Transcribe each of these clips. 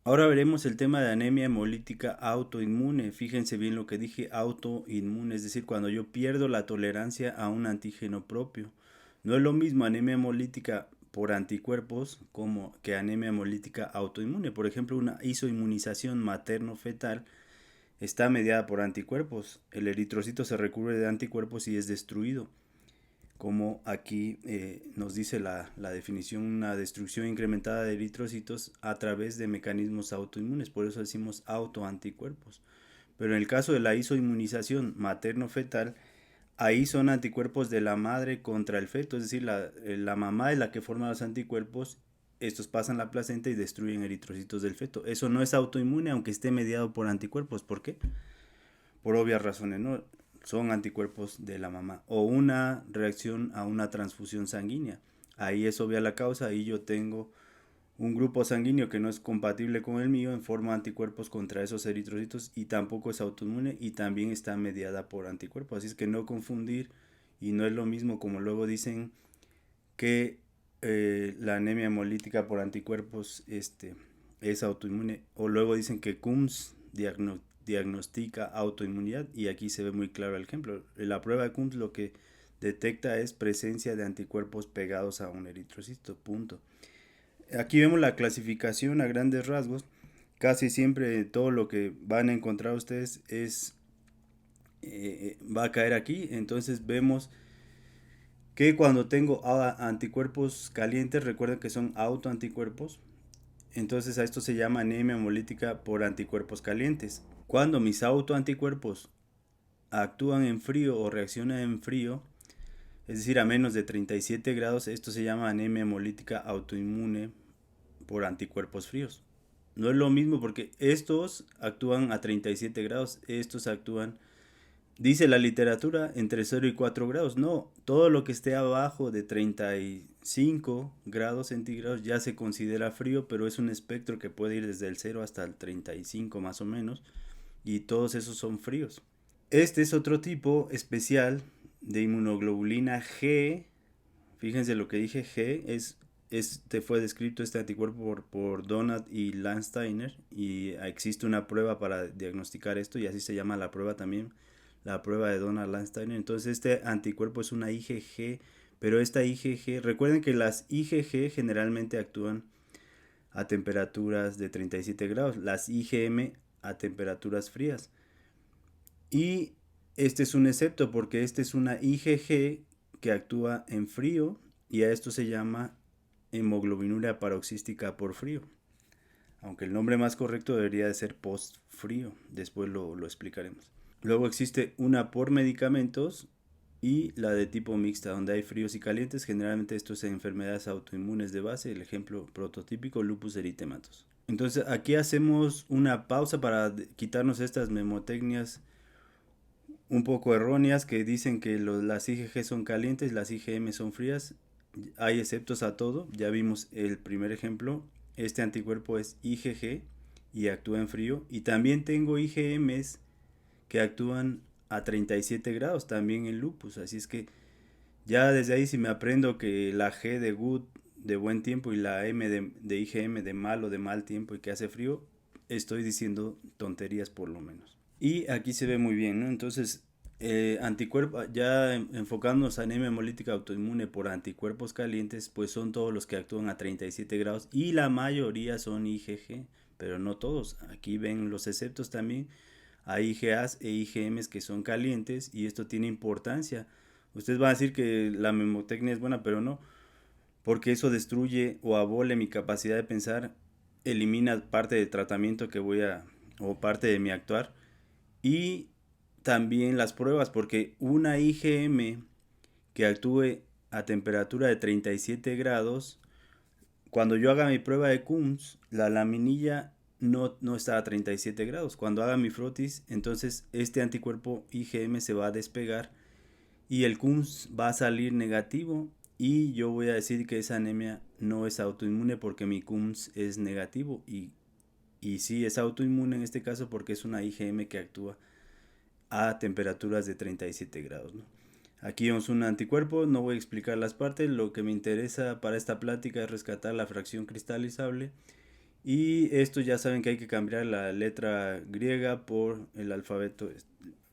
Ahora veremos el tema de anemia hemolítica autoinmune. Fíjense bien lo que dije, autoinmune, es decir, cuando yo pierdo la tolerancia a un antígeno propio. No es lo mismo anemia hemolítica por anticuerpos como que anemia hemolítica autoinmune. Por ejemplo, una isoinmunización materno-fetal está mediada por anticuerpos. El eritrocito se recubre de anticuerpos y es destruido, como aquí nos dice la definición, una destrucción incrementada de eritrocitos a través de mecanismos autoinmunes, por eso decimos autoanticuerpos. Pero en el caso de la isoinmunización materno-fetal, ahí son anticuerpos de la madre contra el feto, es decir, la mamá es la que forma los anticuerpos, estos pasan la placenta y destruyen eritrocitos del feto. Eso no es autoinmune aunque esté mediado por anticuerpos. ¿Por qué? Por obvias razones, ¿no? Son anticuerpos de la mamá. O una reacción a una transfusión sanguínea. Ahí es obvia la causa, ahí yo tengo un grupo sanguíneo que no es compatible con el mío en forma de anticuerpos contra esos eritrocitos y tampoco es autoinmune y también está mediada por anticuerpos. Así es que no confundir, y no es lo mismo como luego dicen que la anemia hemolítica por anticuerpos es autoinmune, o luego dicen que CUMS diagnostica autoinmunidad, y aquí se ve muy claro el ejemplo. La prueba de CUMS lo que detecta es presencia de anticuerpos pegados a un eritrocito, punto. Aquí vemos la clasificación a grandes rasgos. Casi siempre todo lo que van a encontrar ustedes va a caer aquí. Entonces vemos que cuando tengo anticuerpos calientes, recuerden que son autoanticuerpos, entonces a esto se llama anemia hemolítica por anticuerpos calientes. Cuando mis autoanticuerpos actúan en frío o reaccionan en frío, es decir, a menos de 37 grados, esto se llama anemia hemolítica autoinmune por anticuerpos fríos. No es lo mismo porque estos actúan a 37 grados, estos actúan, dice la literatura, entre 0 y 4 grados. No, todo lo que esté abajo de 35 grados centígrados ya se considera frío, pero es un espectro que puede ir desde el 0 hasta el 35 más o menos, y todos esos son fríos. Este es otro tipo especial de inmunoglobulina G. Fíjense lo que dije, G fue descrito este anticuerpo por Donat y Landsteiner, y existe una prueba para diagnosticar esto y así se llama la prueba también, la prueba de Donat Landsteiner. Entonces este anticuerpo es una IgG, pero esta IgG, recuerden que las IgG generalmente actúan a temperaturas de 37 grados, las IgM a temperaturas frías. Y este es un excepto porque este es una IgG que actúa en frío, y a esto se llama hemoglobinuria paroxística por frío. Aunque el nombre más correcto debería de ser post frío, después lo explicaremos. Luego existe una por medicamentos y la de tipo mixta, donde hay fríos y calientes. Generalmente esto es en enfermedades autoinmunes de base, el ejemplo prototípico lupus eritematos. Entonces aquí hacemos una pausa para quitarnos estas memotecnias un poco erróneas que dicen que las IgG son calientes, las IgM son frías. Hay exceptos a todo, ya vimos el primer ejemplo. Este anticuerpo es IgG y actúa en frío. Y también tengo IgMs que actúan a 37 grados también en lupus. Así es que ya desde ahí, si me aprendo que la G de good, de buen tiempo, y la M de IgM de mal o de mal tiempo y que hace frío, estoy diciendo tonterías por lo menos. Y aquí se ve muy bien, ¿no? Entonces, anticuerpo, ya enfocándonos a anemia hemolítica autoinmune por anticuerpos calientes, pues son todos los que actúan a 37 grados y la mayoría son IgG, pero no todos. Aquí ven los exceptos también. Hay IgAs e IgMs que son calientes, y esto tiene importancia. Ustedes van a decir que la memotecnia es buena, pero no, porque eso destruye o abole mi capacidad de pensar, elimina parte del tratamiento que voy a, o parte de mi actuar. Y también las pruebas, porque una IgM que actúe a temperatura de 37 grados, cuando yo haga mi prueba de CUMS, la laminilla no está a 37 grados. Cuando haga mi frotis, entonces este anticuerpo IgM se va a despegar y el CUMS va a salir negativo, y yo voy a decir que esa anemia no es autoinmune porque mi CUMS es negativo, y sí es autoinmune en este caso porque es una IgM que actúa a temperaturas de 37 grados, ¿no? Aquí vemos un anticuerpo, no voy a explicar las partes, lo que me interesa para esta plática es rescatar la fracción cristalizable Y esto ya saben que hay que cambiar la letra griega por el alfabeto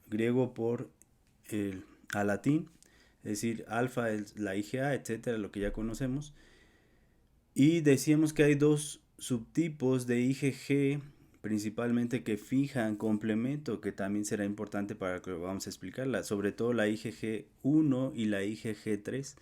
griego por el a latín, es decir, alfa es la IgA, etcétera, lo que ya conocemos. Y decíamos que hay dos subtipos de IgG, principalmente que fijan complemento, que también será importante para que lo vamos a explicarla, sobre todo la IgG1 y la IgG3.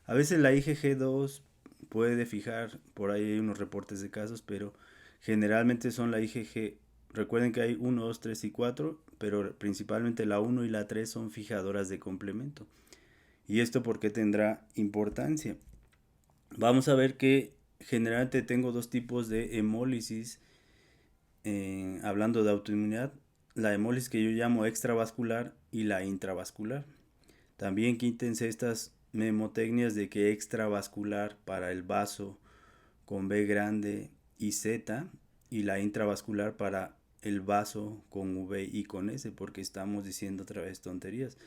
A veces la IgG2 puede fijar, por ahí hay unos reportes de casos, pero generalmente son la IgG. Recuerden que hay 1, 2, 3 y 4, pero principalmente la 1 y la 3 son fijadoras de complemento. ¿Y esto por qué tendrá importancia? Vamos a ver que generalmente tengo dos tipos de hemólisis, hablando de autoinmunidad, la hemólisis que yo llamo extravascular y la intravascular. También quítense estas memotecnias de que extravascular para el vaso con B grande y Z y la intravascular para el vaso con V y con S, porque estamos diciendo otra vez tonterías.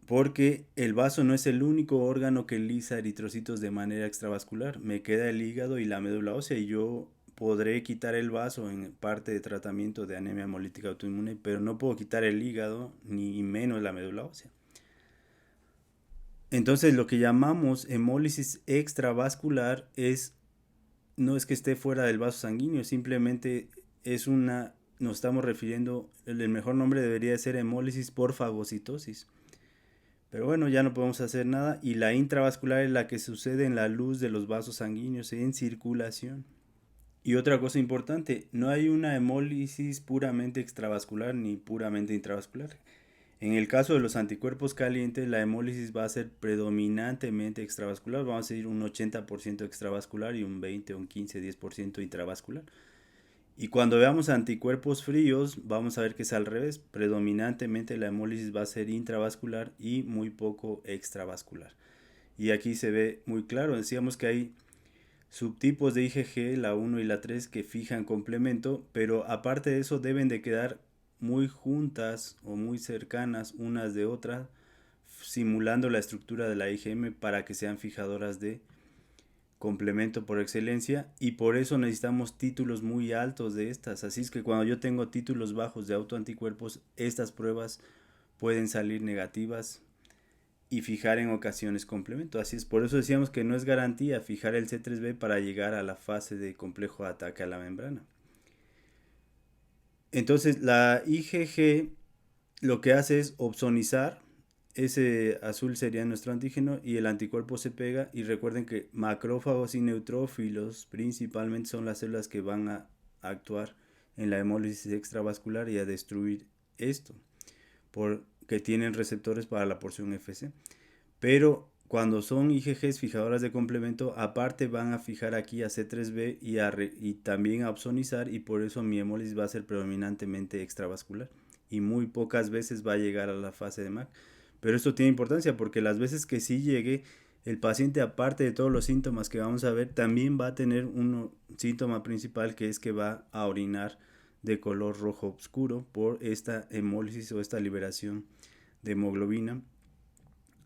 Porque el vaso no es el único órgano que lisa eritrocitos de manera extravascular. Me queda el hígado y la médula ósea y yo podré quitar el vaso en parte de tratamiento de anemia hemolítica autoinmune, pero no puedo quitar el hígado ni menos la médula ósea. Entonces lo que llamamos hemólisis extravascular no es que esté fuera del vaso sanguíneo, simplemente nos estamos refiriendo, el mejor nombre debería ser hemólisis por fagocitosis. Pero bueno, ya no podemos hacer nada. Y la intravascular es la que sucede en la luz de los vasos sanguíneos en circulación. Y otra cosa importante, no hay una hemólisis puramente extravascular ni puramente intravascular. En el caso de los anticuerpos calientes, la hemólisis va a ser predominantemente extravascular. Vamos a decir un 80% extravascular y un 20, un 15, 10% intravascular. Y cuando veamos anticuerpos fríos, vamos a ver que es al revés. Predominantemente la hemólisis va a ser intravascular y muy poco extravascular. Y aquí se ve muy claro. Decíamos que hay subtipos de IgG, la 1 y la 3, que fijan complemento, pero aparte de eso deben de quedar muy juntas o muy cercanas unas de otras, simulando la estructura de la IgM para que sean fijadoras de complemento por excelencia, y por eso necesitamos títulos muy altos de estas. Así es que cuando yo tengo títulos bajos de autoanticuerpos, estas pruebas pueden salir negativas y fijar en ocasiones complemento. Así es, por eso decíamos que no es garantía fijar el C3b para llegar a la fase de complejo de ataque a la membrana. Entonces la IgG lo que hace es opsonizar, ese azul sería nuestro antígeno y el anticuerpo se pega. Y recuerden que macrófagos y neutrófilos principalmente son las células que van a actuar en la hemólisis extravascular y a destruir esto, porque tienen receptores para la porción FC. Pero cuando son IgGs fijadoras de complemento, aparte van a fijar aquí a C3b y también a opsonizar, y por eso mi hemólisis va a ser predominantemente extravascular y muy pocas veces va a llegar a la fase de MAC. Pero esto tiene importancia porque las veces que sí llegue, el paciente, aparte de todos los síntomas que vamos a ver, también va a tener un síntoma principal, que es que va a orinar de color rojo oscuro por esta hemólisis o esta liberación de hemoglobina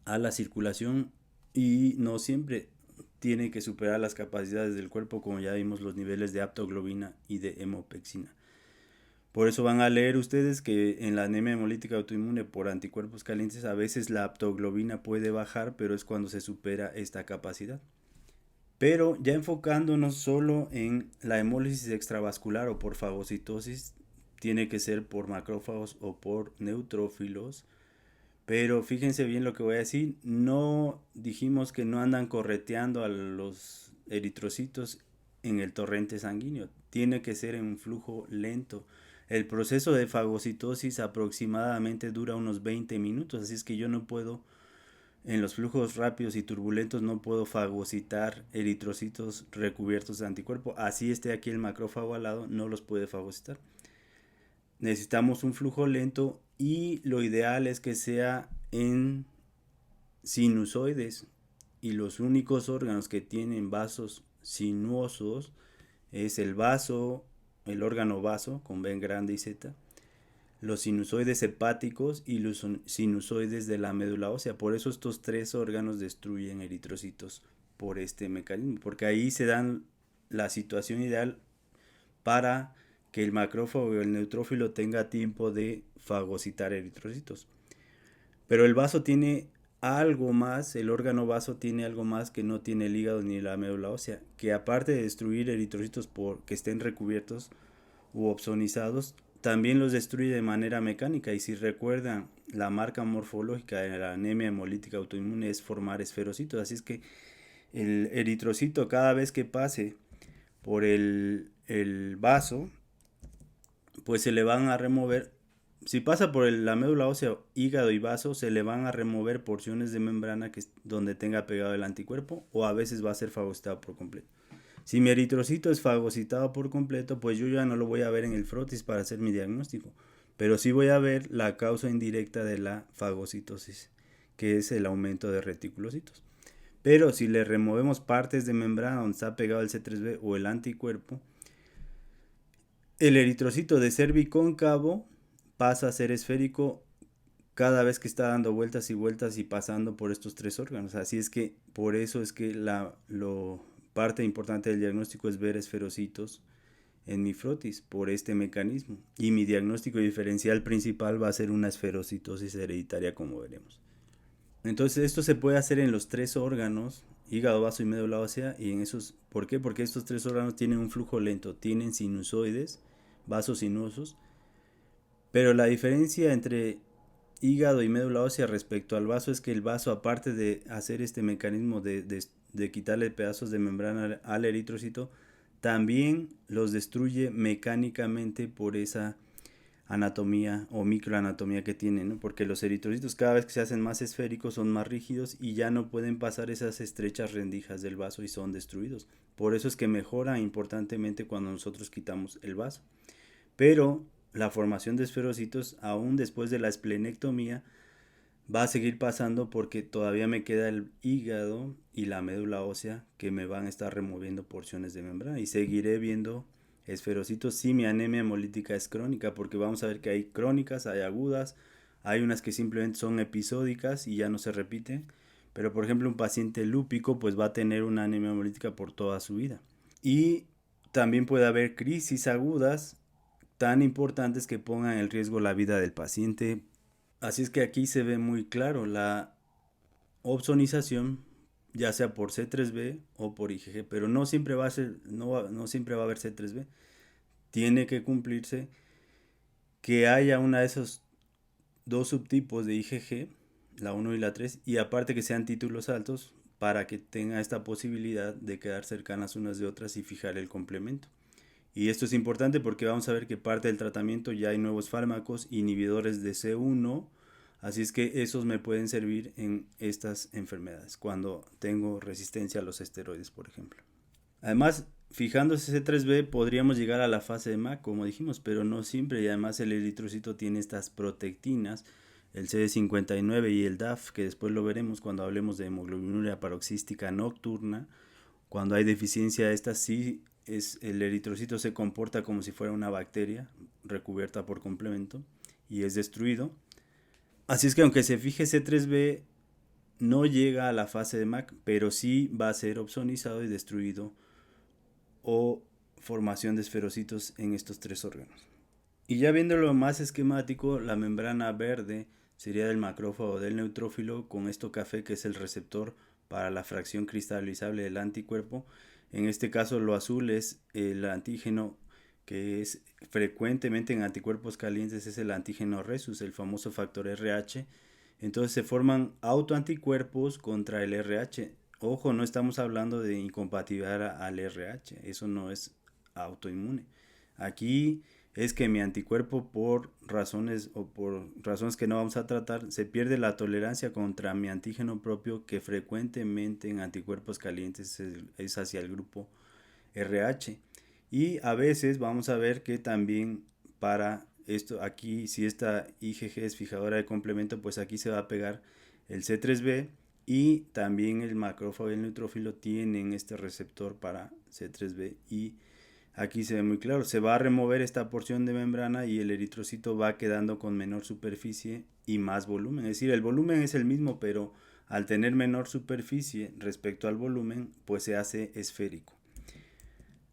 a la circulación, y no siempre tiene que superar las capacidades del cuerpo, como ya vimos los niveles de aptoglobina y de hemopexina. Por eso van a leer ustedes que en la anemia hemolítica autoinmune por anticuerpos calientes a veces la aptoglobina puede bajar, pero es cuando se supera esta capacidad. Pero ya enfocándonos solo en la hemólisis extravascular o por fagocitosis, tiene que ser por macrófagos o por neutrófilos. Pero fíjense bien lo que voy a decir, no dijimos que no andan correteando a los eritrocitos en el torrente sanguíneo, tiene que ser en un flujo lento. El proceso de fagocitosis aproximadamente dura unos 20 minutos, así es que yo no puedo, en los flujos rápidos y turbulentos, no puedo fagocitar eritrocitos recubiertos de anticuerpo. Así esté aquí el macrófago al lado, no los puede fagocitar. Necesitamos un flujo lento y lo ideal es que sea en sinusoides, y los únicos órganos que tienen vasos sinuosos es el vaso, el órgano vaso con B grande y Z, los sinusoides hepáticos y los sinusoides de la médula ósea. Por eso estos tres órganos destruyen eritrocitos por este mecanismo, porque ahí se dan la situación ideal para que el macrófago o el neutrófilo tenga tiempo de fagocitar eritrocitos. Pero el vaso tiene algo más, el órgano vaso tiene algo más que no tiene el hígado ni la médula ósea, que aparte de destruir eritrocitos por que estén recubiertos u opsonizados, también los destruye de manera mecánica. Y si recuerdan, la marca morfológica de la anemia hemolítica autoinmune es formar esferocitos. Así es que el eritrocito, cada vez que pase por el vaso, pues se le van a remover. Si pasa por la médula ósea, hígado y vaso, se le van a remover porciones de membrana donde tenga pegado el anticuerpo, o a veces va a ser fagocitado por completo. Si mi eritrocito es fagocitado por completo, pues yo ya no lo voy a ver en el frotis para hacer mi diagnóstico, pero sí voy a ver la causa indirecta de la fagocitosis, que es el aumento de reticulocitos. Pero si le removemos partes de membrana donde está pegado el C3b o el anticuerpo, el eritrocito de ser bicóncavo pasa a ser esférico cada vez que está dando vueltas y vueltas y pasando por estos tres órganos. Así es que por eso es que parte importante del diagnóstico es ver esferocitos en mi frotis por este mecanismo. Y mi diagnóstico diferencial principal va a ser una esferocitosis hereditaria, como veremos. Entonces esto se puede hacer en los tres órganos, hígado, vaso y médula ósea, y en esos, ¿por qué? Porque estos tres órganos tienen un flujo lento, tienen sinusoides, vasos sinuosos, pero la diferencia entre hígado y médula ósea respecto al vaso es que el vaso, aparte de hacer este mecanismo de quitarle pedazos de membrana al eritrocito, también los destruye mecánicamente por esa anatomía o microanatomía que tienen, ¿no? Porque los eritrocitos cada vez que se hacen más esféricos son más rígidos y ya no pueden pasar esas estrechas rendijas del vaso y son destruidos. Por eso es que mejora importantemente cuando nosotros quitamos el vaso. Pero la formación de esferocitos, aún después de la esplenectomía, va a seguir pasando porque todavía me queda el hígado y la médula ósea que me van a estar removiendo porciones de membrana y seguiré viendo esferocitos si mi anemia hemolítica es crónica, porque vamos a ver que hay crónicas, hay agudas, hay unas que simplemente son episódicas y ya no se repiten, pero por ejemplo un paciente lúpico pues va a tener una anemia hemolítica por toda su vida. Y también puede haber crisis agudas tan importantes que pongan en riesgo la vida del paciente. Así es que aquí se ve muy claro la opsonización, ya sea por C3b o por IgG, pero no siempre va a ser, no siempre va a haber C3b. Tiene que cumplirse que haya una de esos dos subtipos de IgG, la 1 y la 3, y aparte que sean títulos altos para que tenga esta posibilidad de quedar cercanas unas de otras y fijar el complemento. Y esto es importante porque vamos a ver que parte del tratamiento ya hay nuevos fármacos inhibidores de C1, así es que esos me pueden servir en estas enfermedades, cuando tengo resistencia a los esteroides, por ejemplo. Además, fijándose C3b podríamos llegar a la fase de MAC, como dijimos, pero no siempre, y además el eritrocito tiene estas protectinas, el CD59 y el DAF, que después lo veremos cuando hablemos de hemoglobinuria paroxística nocturna. Cuando hay deficiencia de estas, sí el eritrocito se comporta como si fuera una bacteria recubierta por complemento y es destruido. Así es que aunque se fije C3b, no llega a la fase de MAC, pero sí va a ser opsonizado y destruido o formación de esferocitos en estos tres órganos. Y ya viéndolo más esquemático, la membrana verde sería del macrófago del neutrófilo, con esto café que es el receptor para la fracción cristalizable del anticuerpo. En este caso lo azul es el antígeno que es frecuentemente en anticuerpos calientes, es el antígeno Rhesus, el famoso factor RH. Entonces se forman autoanticuerpos contra el RH. Ojo, no estamos hablando de incompatibilidad al RH, eso no es autoinmune. Aquí es que mi anticuerpo por razones que no vamos a tratar, se pierde la tolerancia contra mi antígeno propio, que frecuentemente en anticuerpos calientes es hacia el grupo RH. Y a veces vamos a ver que también para esto aquí, si esta IgG es fijadora de complemento, pues aquí se va a pegar el C3b, y también el macrófago y el neutrófilo tienen este receptor para C3b, y aquí se ve muy claro, se va a remover esta porción de membrana y el eritrocito va quedando con menor superficie y más volumen. Es decir, el volumen es el mismo, pero al tener menor superficie respecto al volumen, pues se hace esférico.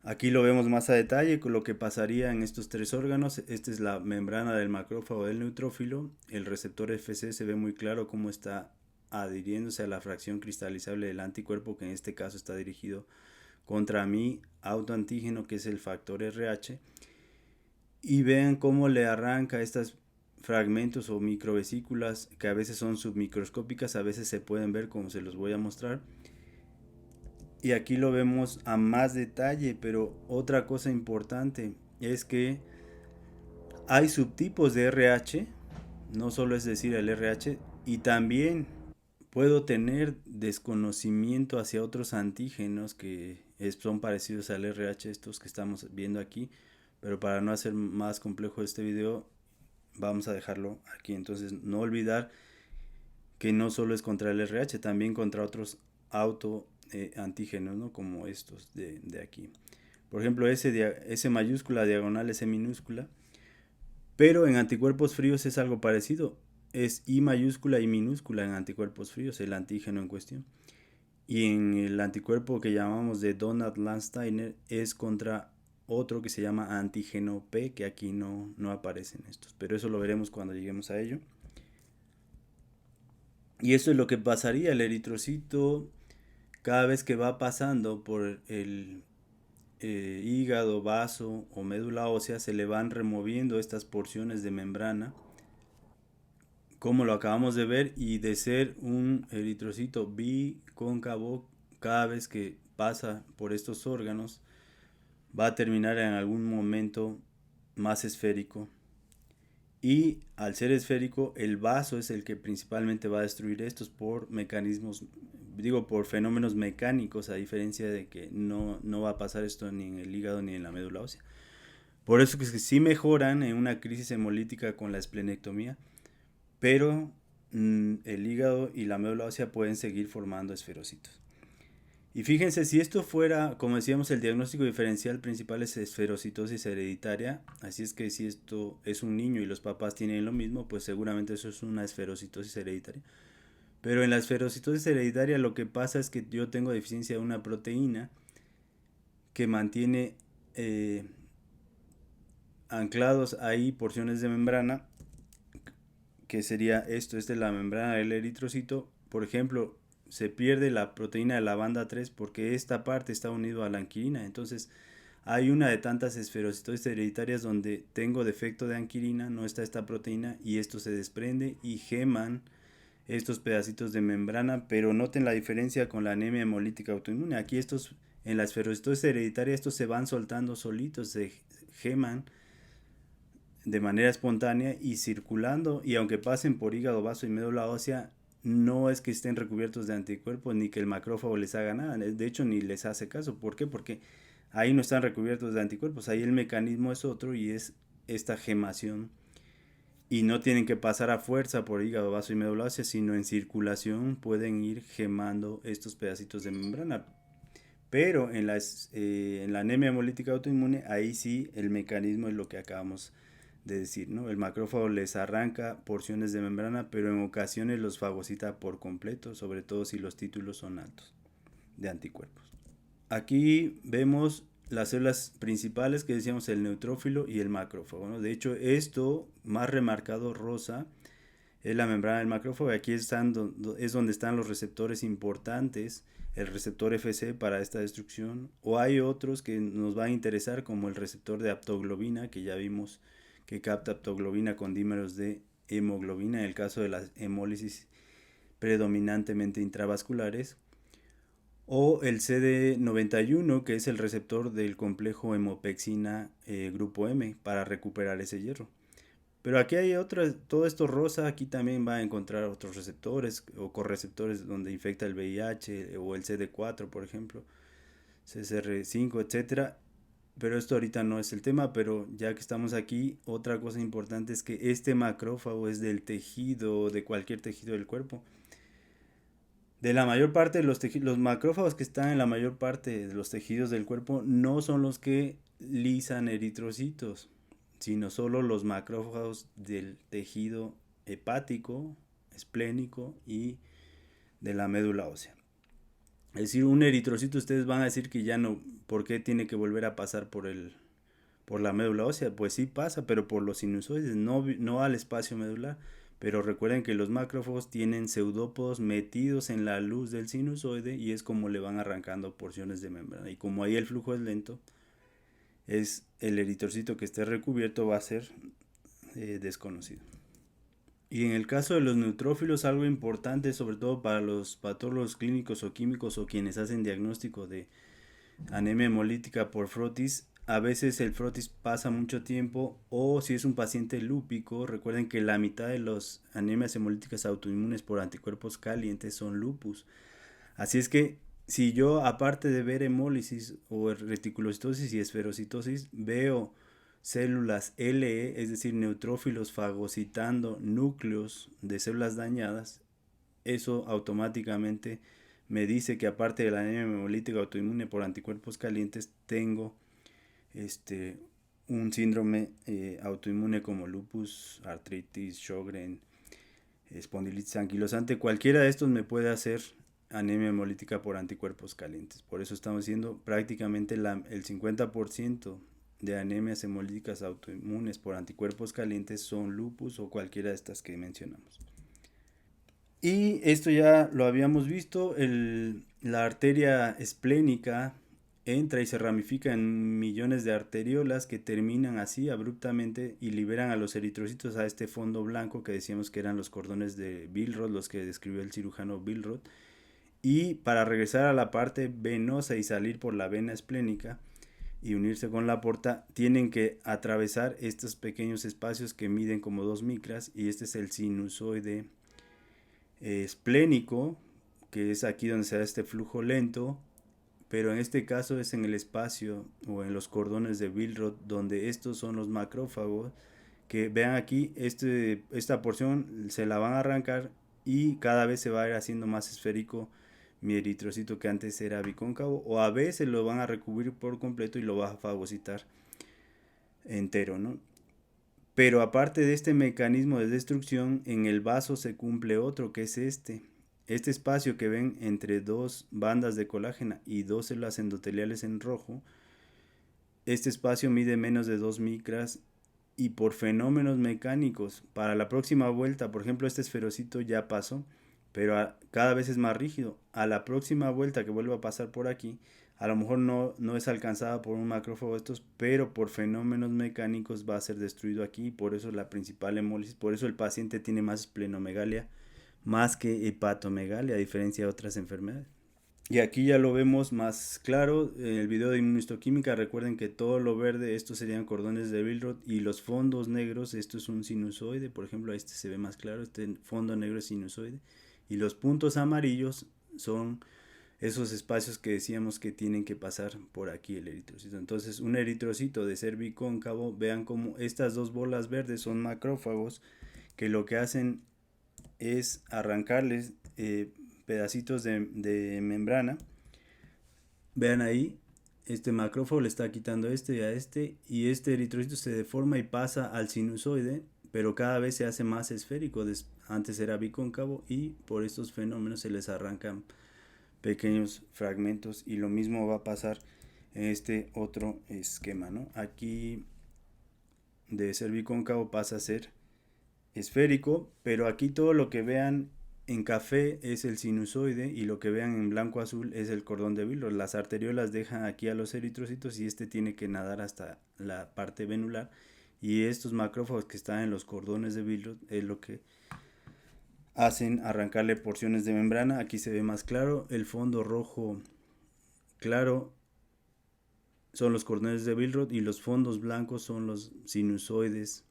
Aquí lo vemos más a detalle con lo que pasaría en estos tres órganos. Esta es la membrana del macrófago del neutrófilo. El receptor FC se ve muy claro cómo está adhiriéndose a la fracción cristalizable del anticuerpo, que en este caso está dirigido contra mi autoantígeno, que es el factor RH. Y vean cómo le arranca estos fragmentos o microvesículas que a veces son submicroscópicas, a veces se pueden ver como se los voy a mostrar. Y aquí lo vemos a más detalle, pero otra cosa importante es que hay subtipos de RH, no solo es decir el RH, y también puedo tener desconocimiento hacia otros antígenos que son parecidos al RH, estos que estamos viendo aquí, pero para no hacer más complejo este video, vamos a dejarlo aquí. Entonces, no olvidar que no solo es contra el RH, también contra otros auto antígenos, ¿no? Como estos de aquí. Por ejemplo, S mayúscula diagonal S minúscula, pero en anticuerpos fríos es algo parecido. Es I mayúscula y minúscula en anticuerpos fríos, el antígeno en cuestión. Y en el anticuerpo que llamamos de Donat-Landsteiner es contra otro que se llama antígeno P, que aquí no aparecen estos. Pero eso lo veremos cuando lleguemos a ello. Y eso es lo que pasaría. El eritrocito, cada vez que va pasando por el hígado, vaso o médula ósea, se le van removiendo estas porciones de membrana, como lo acabamos de ver, y de ser un eritrocito bicóncavo, cada vez que pasa por estos órganos, va a terminar en algún momento más esférico. Y al ser esférico, el vaso es el que principalmente va a destruir estos por mecanismos, digo, por fenómenos mecánicos, a diferencia de que no va a pasar esto ni en el hígado ni en la médula ósea. Por eso que sí mejoran en una crisis hemolítica con la esplenectomía, pero el hígado y la médula ósea pueden seguir formando esferocitos. Y fíjense, si esto fuera, como decíamos, el diagnóstico diferencial principal es esferocitosis hereditaria, así es que si esto es un niño y los papás tienen lo mismo, pues seguramente eso es una esferocitosis hereditaria. Pero en la esferocitosis hereditaria lo que pasa es que yo tengo deficiencia de una proteína que mantiene anclados ahí porciones de membrana, que sería esto, esta es la membrana del eritrocito. Por ejemplo, se pierde la proteína de la banda 3 porque esta parte está unida a la anquirina. Entonces, hay una de tantas esferocitosis hereditarias donde tengo defecto de anquirina, no está esta proteína y esto se desprende y geman estos pedacitos de membrana, pero noten la diferencia con la anemia hemolítica autoinmune. Aquí estos, en la esferocitosis hereditaria, estos se van soltando solitos, se geman de manera espontánea y circulando, y aunque pasen por hígado, vaso y médula ósea, no es que estén recubiertos de anticuerpos ni que el macrófago les haga nada, de hecho ni les hace caso. ¿Por qué? Porque ahí no están recubiertos de anticuerpos, ahí el mecanismo es otro y es esta gemación, y no tienen que pasar a fuerza por hígado, vaso y médula ósea, sino en circulación pueden ir gemando estos pedacitos de membrana. Pero en la anemia hemolítica autoinmune, ahí sí el mecanismo es lo que acabamos de decir, ¿no? El macrófago les arranca porciones de membrana, pero en ocasiones los fagocita por completo, sobre todo si los títulos son altos de anticuerpos. Aquí vemos las células principales que decíamos, el neutrófilo y el macrófago, ¿no? De hecho, esto más remarcado rosa es la membrana del macrófago. Aquí es donde están los receptores importantes, el receptor FC para esta destrucción, o hay otros que nos van a interesar como el receptor de aptoglobina, que ya vimos que capta aptoglobina con dímeros de hemoglobina en el caso de las hemólisis predominantemente intravasculares, o el CD91, que es el receptor del complejo hemopexina grupo M para recuperar ese hierro. Pero aquí hay otras, todo esto rosa, aquí también va a encontrar otros receptores o correceptores donde infecta el VIH o el CD4, por ejemplo, CCR5, etcétera. Pero esto ahorita no es el tema, pero ya que estamos aquí, otra cosa importante es que este macrófago es del tejido, de cualquier tejido del cuerpo. De la mayor parte de los macrófagos que están en la mayor parte de los tejidos del cuerpo no son los que lisan eritrocitos, sino solo los macrófagos del tejido hepático, esplénico y de la médula ósea. Es decir, un eritrocito ustedes van a decir que ya no, ¿por qué tiene que volver a pasar por la médula ósea? Pues sí pasa, pero por los sinusoides, no al espacio medular. Pero recuerden que los macrófagos tienen pseudópodos metidos en la luz del sinusoide y es como le van arrancando porciones de membrana. Y como ahí el flujo es lento, es el eritrocito que esté recubierto va a ser desconocido. Y en el caso de los neutrófilos, algo importante, sobre todo para los patólogos clínicos o químicos o quienes hacen diagnóstico de anemia hemolítica por frotis, a veces el frotis pasa mucho tiempo o si es un paciente lúpico, recuerden que la mitad de las anemias hemolíticas autoinmunes por anticuerpos calientes son lupus. Así es que si yo aparte de ver hemólisis o reticulocitosis y esferocitosis, veo células LE, es decir, neutrófilos fagocitando núcleos de células dañadas, eso automáticamente me dice que aparte de la anemia hemolítica autoinmune por anticuerpos calientes, tengo este, un síndrome autoinmune como lupus, artritis, Sjögren, espondilitis anquilosante. Cualquiera de estos me puede hacer anemia hemolítica por anticuerpos calientes. Por eso estamos diciendo prácticamente el 50% de anemias hemolíticas autoinmunes por anticuerpos calientes son lupus o cualquiera de estas que mencionamos. Y esto ya lo habíamos visto, la arteria esplénica entra y se ramifica en millones de arteriolas que terminan así abruptamente y liberan a los eritrocitos a este fondo blanco que decíamos que eran los cordones de Billroth, los que describió el cirujano Billroth. Y para regresar a la parte venosa y salir por la vena esplénica y unirse con la porta, tienen que atravesar estos pequeños espacios que miden como 2 micras y este es el sinusoide esplénico, que es aquí donde se da este flujo lento, pero en este caso es en el espacio o en los cordones de Billroth donde estos son los macrófagos que vean aquí esta porción se la van a arrancar y cada vez se va a ir haciendo más esférico mi eritrocito que antes era bicóncavo o a veces lo van a recubrir por completo y lo va a fagocitar entero, ¿no? Pero aparte de este mecanismo de destrucción, en el vaso se cumple otro, que es este espacio que ven entre dos bandas de colágeno y dos células endoteliales en rojo. Este espacio mide menos de 2 micras y por fenómenos mecánicos, para la próxima vuelta, por ejemplo, este esferocito ya pasó, pero cada vez es más rígido. A la próxima vuelta que vuelva a pasar por aquí, a lo mejor no es alcanzada por un macrófago de estos, pero por fenómenos mecánicos va a ser destruido aquí, por eso la principal hemólisis, por eso el paciente tiene más esplenomegalia, más que hepatomegalia, a diferencia de otras enfermedades. Y aquí ya lo vemos más claro en el video de inmunohistoquímica. Recuerden que todo lo verde, estos serían cordones de Billroth y los fondos negros, esto es un sinusoide, por ejemplo, este se ve más claro, este fondo negro es sinusoide. Y los puntos amarillos son esos espacios que decíamos que tienen que pasar por aquí el eritrocito. Entonces, un eritrocito de ser bicóncavo, vean como estas dos bolas verdes son macrófagos que lo que hacen es arrancarles pedacitos de membrana. Vean ahí, este macrófago le está quitando este y a este, y este eritrocito se deforma y pasa al sinusoide, pero cada vez se hace más esférico. Antes era bicóncavo y por estos fenómenos se les arrancan pequeños fragmentos y lo mismo va a pasar en este otro esquema, ¿no? Aquí de ser bicóncavo pasa a ser esférico, pero aquí todo lo que vean en café es el sinusoide y lo que vean en blanco azul es el cordón de Billroth. Las arteriolas dejan aquí a los eritrocitos y este tiene que nadar hasta la parte venular y estos macrófagos que están en los cordones de Billroth es lo que hacen arrancarle porciones de membrana. Aquí se ve más claro, el fondo rojo claro son los cordones de Billroth y los fondos blancos son los sinusoides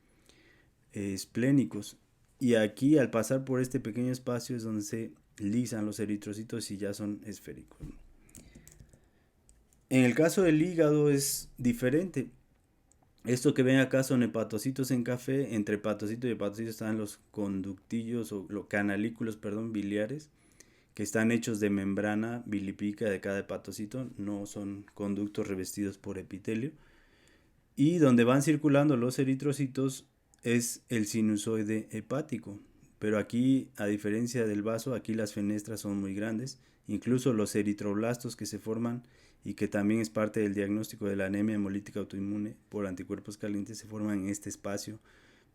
esplénicos. Y aquí al pasar por este pequeño espacio es donde se lisan los eritrocitos y ya son esféricos. En el caso del hígado es diferente. Esto que ven acá son hepatocitos en café. Entre hepatocito y hepatocito están los conductillos o los canalículos, perdón, biliares, que están hechos de membrana bilípica de cada hepatocito. No son conductos revestidos por epitelio. Y donde van circulando los eritrocitos es el sinusoide hepático. Pero aquí, a diferencia del vaso, aquí las fenestras son muy grandes incluso los eritroblastos que se forman y que también es parte del diagnóstico de la anemia hemolítica autoinmune por anticuerpos calientes, se forman en este espacio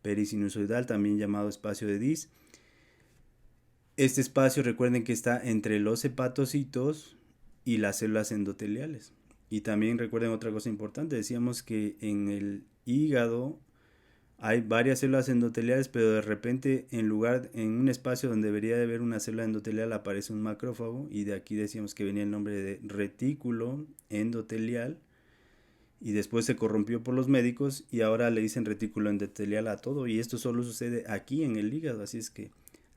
perisinusoidal, también llamado espacio de Dis. Este espacio, recuerden que está entre los hepatocitos y las células endoteliales. Y también recuerden otra cosa importante, decíamos que en el hígado hay varias células endoteliales, pero de repente en un espacio donde debería de haber una célula endotelial aparece un macrófago, y de aquí decíamos que venía el nombre de retículo endotelial, y después se corrompió por los médicos y ahora le dicen retículo endotelial a todo, y esto solo sucede aquí en el hígado. Así es que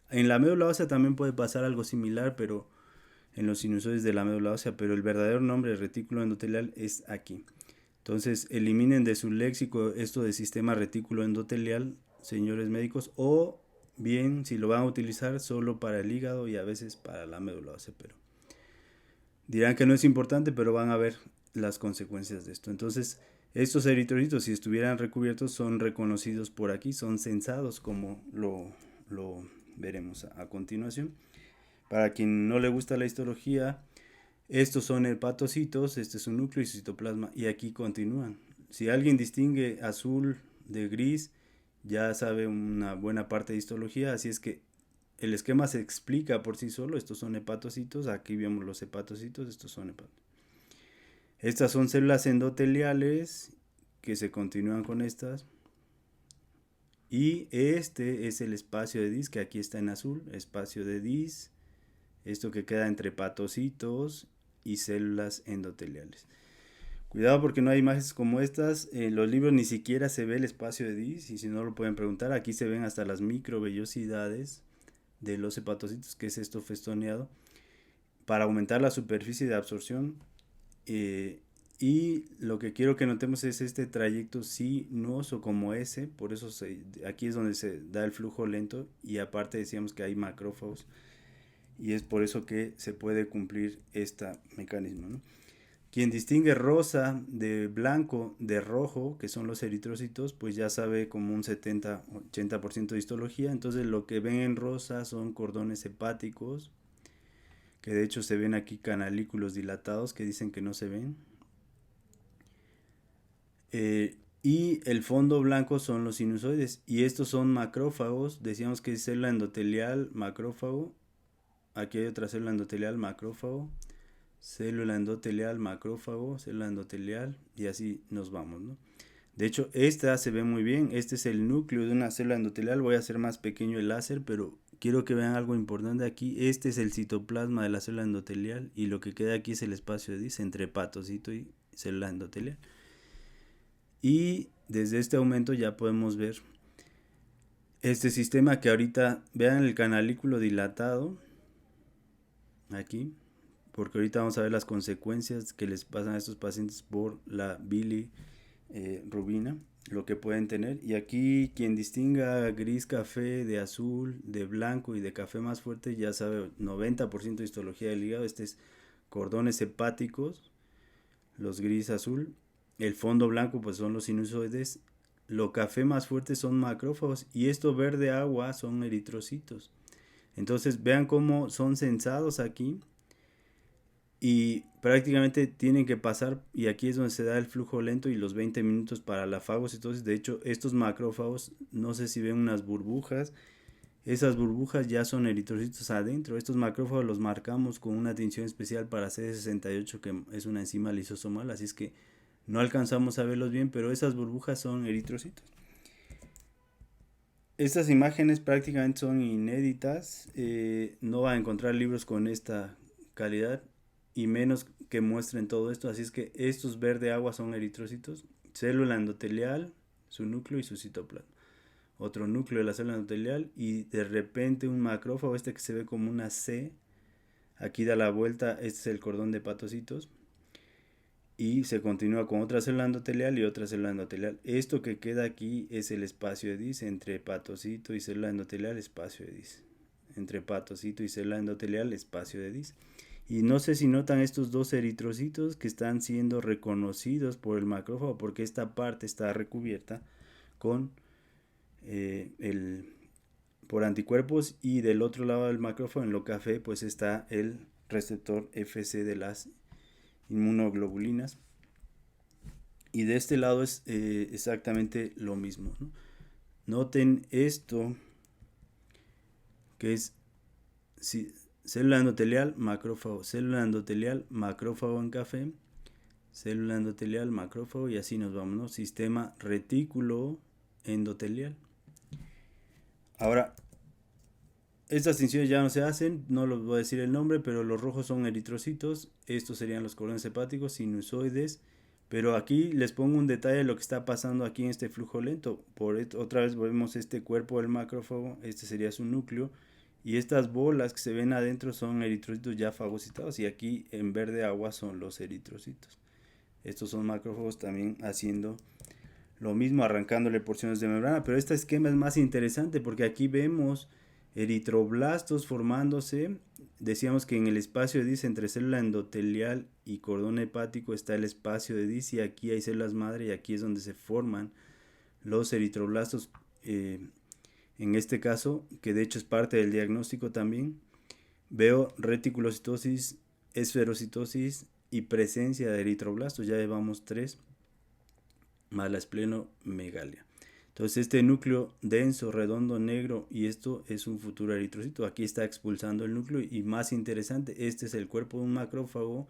en la médula ósea también puede pasar algo similar, pero en los sinusoides de la médula ósea, pero el verdadero nombre de retículo endotelial es aquí. Entonces, eliminen de su léxico esto de sistema retículo endotelial, señores médicos, o bien, si lo van a utilizar, solo para el hígado y a veces para la médula ósea, pero dirán que no es importante, pero van a ver las consecuencias de esto. Entonces, estos eritrocitos, si estuvieran recubiertos, son reconocidos por aquí, son censados, como lo veremos a continuación. Para quien no le gusta la histología, estos son hepatocitos, este es un núcleo y citoplasma, y aquí continúan. Si alguien distingue azul de gris, ya sabe una buena parte de histología, así es que el esquema se explica por sí solo. Estos son hepatocitos, aquí vemos los hepatocitos, estos son hepatocitos. Estas son células endoteliales que se continúan con estas. Y este es el espacio de Dis, que aquí está en azul, espacio de Dis, esto que queda entre hepatocitos y células endoteliales. Cuidado porque no hay imágenes como estas, en los libros ni siquiera se ve el espacio de Dis, y si no lo pueden preguntar, aquí se ven hasta las microvellosidades de los hepatocitos, que es esto festoneado, para aumentar la superficie de absorción. Y lo que quiero que notemos es este trayecto sinuoso como S, por eso aquí es donde se da el flujo lento, y aparte decíamos que hay macrófagos, y es por eso que se puede cumplir este mecanismo, ¿no? Quien distingue rosa de blanco de rojo, que son los eritrocitos, pues ya sabe como un 70-80% de histología. Entonces lo que ven en rosa son cordones hepáticos, que de hecho se ven aquí canalículos dilatados que dicen que no se ven. Y el fondo blanco son los sinusoides, y estos son macrófagos. Decíamos que es célula endotelial, macrófago. Aquí hay otra célula endotelial, macrófago, célula endotelial, macrófago, célula endotelial, y así nos vamos, ¿no? De hecho, esta se ve muy bien. Este es el núcleo de una célula endotelial. Voy a hacer más pequeño el láser, pero quiero que vean algo importante aquí. Este es el citoplasma de la célula endotelial, y lo que queda aquí es el espacio de Dis entre hepatocito y célula endotelial. Y desde este aumento ya podemos ver este sistema que ahorita, vean el canalículo dilatado aquí, porque ahorita vamos a ver las consecuencias que les pasan a estos pacientes por la bilirrubina, lo que pueden tener. Y aquí quien distinga gris café de azul, de blanco y de café más fuerte, ya sabe 90% de histología del hígado. Este es cordones hepáticos, los gris azul. El fondo blanco pues son los sinusoides. Lo café más fuerte son macrófagos, y esto verde agua son eritrocitos. Entonces vean cómo son censados aquí, y prácticamente tienen que pasar, y aquí es donde se da el flujo lento y los 20 minutos para la fagocitosis. De hecho, estos macrófagos, no sé si ven unas burbujas, esas burbujas ya son eritrocitos adentro. Estos macrófagos los marcamos con una tinción especial para CD68, que es una enzima lisosomal, así es que no alcanzamos a verlos bien, pero esas burbujas son eritrocitos. Estas imágenes prácticamente son inéditas, no va a encontrar libros con esta calidad, y menos que muestren todo esto. Así es que estos verde agua son eritrocitos, célula endotelial, su núcleo y su citoplasma. Otro núcleo de la célula endotelial, y de repente un macrófago, este que se ve como una C, aquí da la vuelta, este es el cordón de hepatocitos, y se continúa con otra célula endotelial y otra célula endotelial. Esto que queda aquí es el espacio de Dis entre hepatocito y célula endotelial, espacio de Dis. Entre hepatocito y célula endotelial, espacio de Dis. Y no sé si notan estos dos eritrocitos que están siendo reconocidos por el macrófago, porque esta parte está recubierta con por anticuerpos, y del otro lado del macrófago, en lo café, pues está el receptor Fc de las inmunoglobulinas. Y de este lado es exactamente lo mismo, ¿no? Noten esto, que es célula endotelial, macrófago en café, célula endotelial, macrófago, y así nos vamos, ¿no? Sistema retículo endotelial. Ahora, estas distinciones ya no se hacen, no les voy a decir el nombre, pero los rojos son eritrocitos, estos serían los cordones hepáticos, sinusoides, pero aquí les pongo un detalle de lo que está pasando aquí en este flujo lento. Otra vez vemos este cuerpo del macrófago, este sería su núcleo, y estas bolas que se ven adentro son eritrocitos ya fagocitados, y aquí en verde agua son los eritrocitos. Estos son macrófagos también haciendo lo mismo, arrancándole porciones de membrana, pero este esquema es más interesante porque aquí vemos eritroblastos formándose. Decíamos que en el espacio de Dis entre célula endotelial y cordón hepático está el espacio de Dis, y aquí hay células madre, y aquí es donde se forman los eritroblastos, en este caso, que de hecho es parte del diagnóstico también. Veo reticulocitosis, esferocitosis y presencia de eritroblastos, ya llevamos 3, más la esplenomegalia. Entonces este núcleo denso, redondo, negro, y esto es un futuro eritrocito. Aquí está expulsando el núcleo, y más interesante, este es el cuerpo de un macrófago,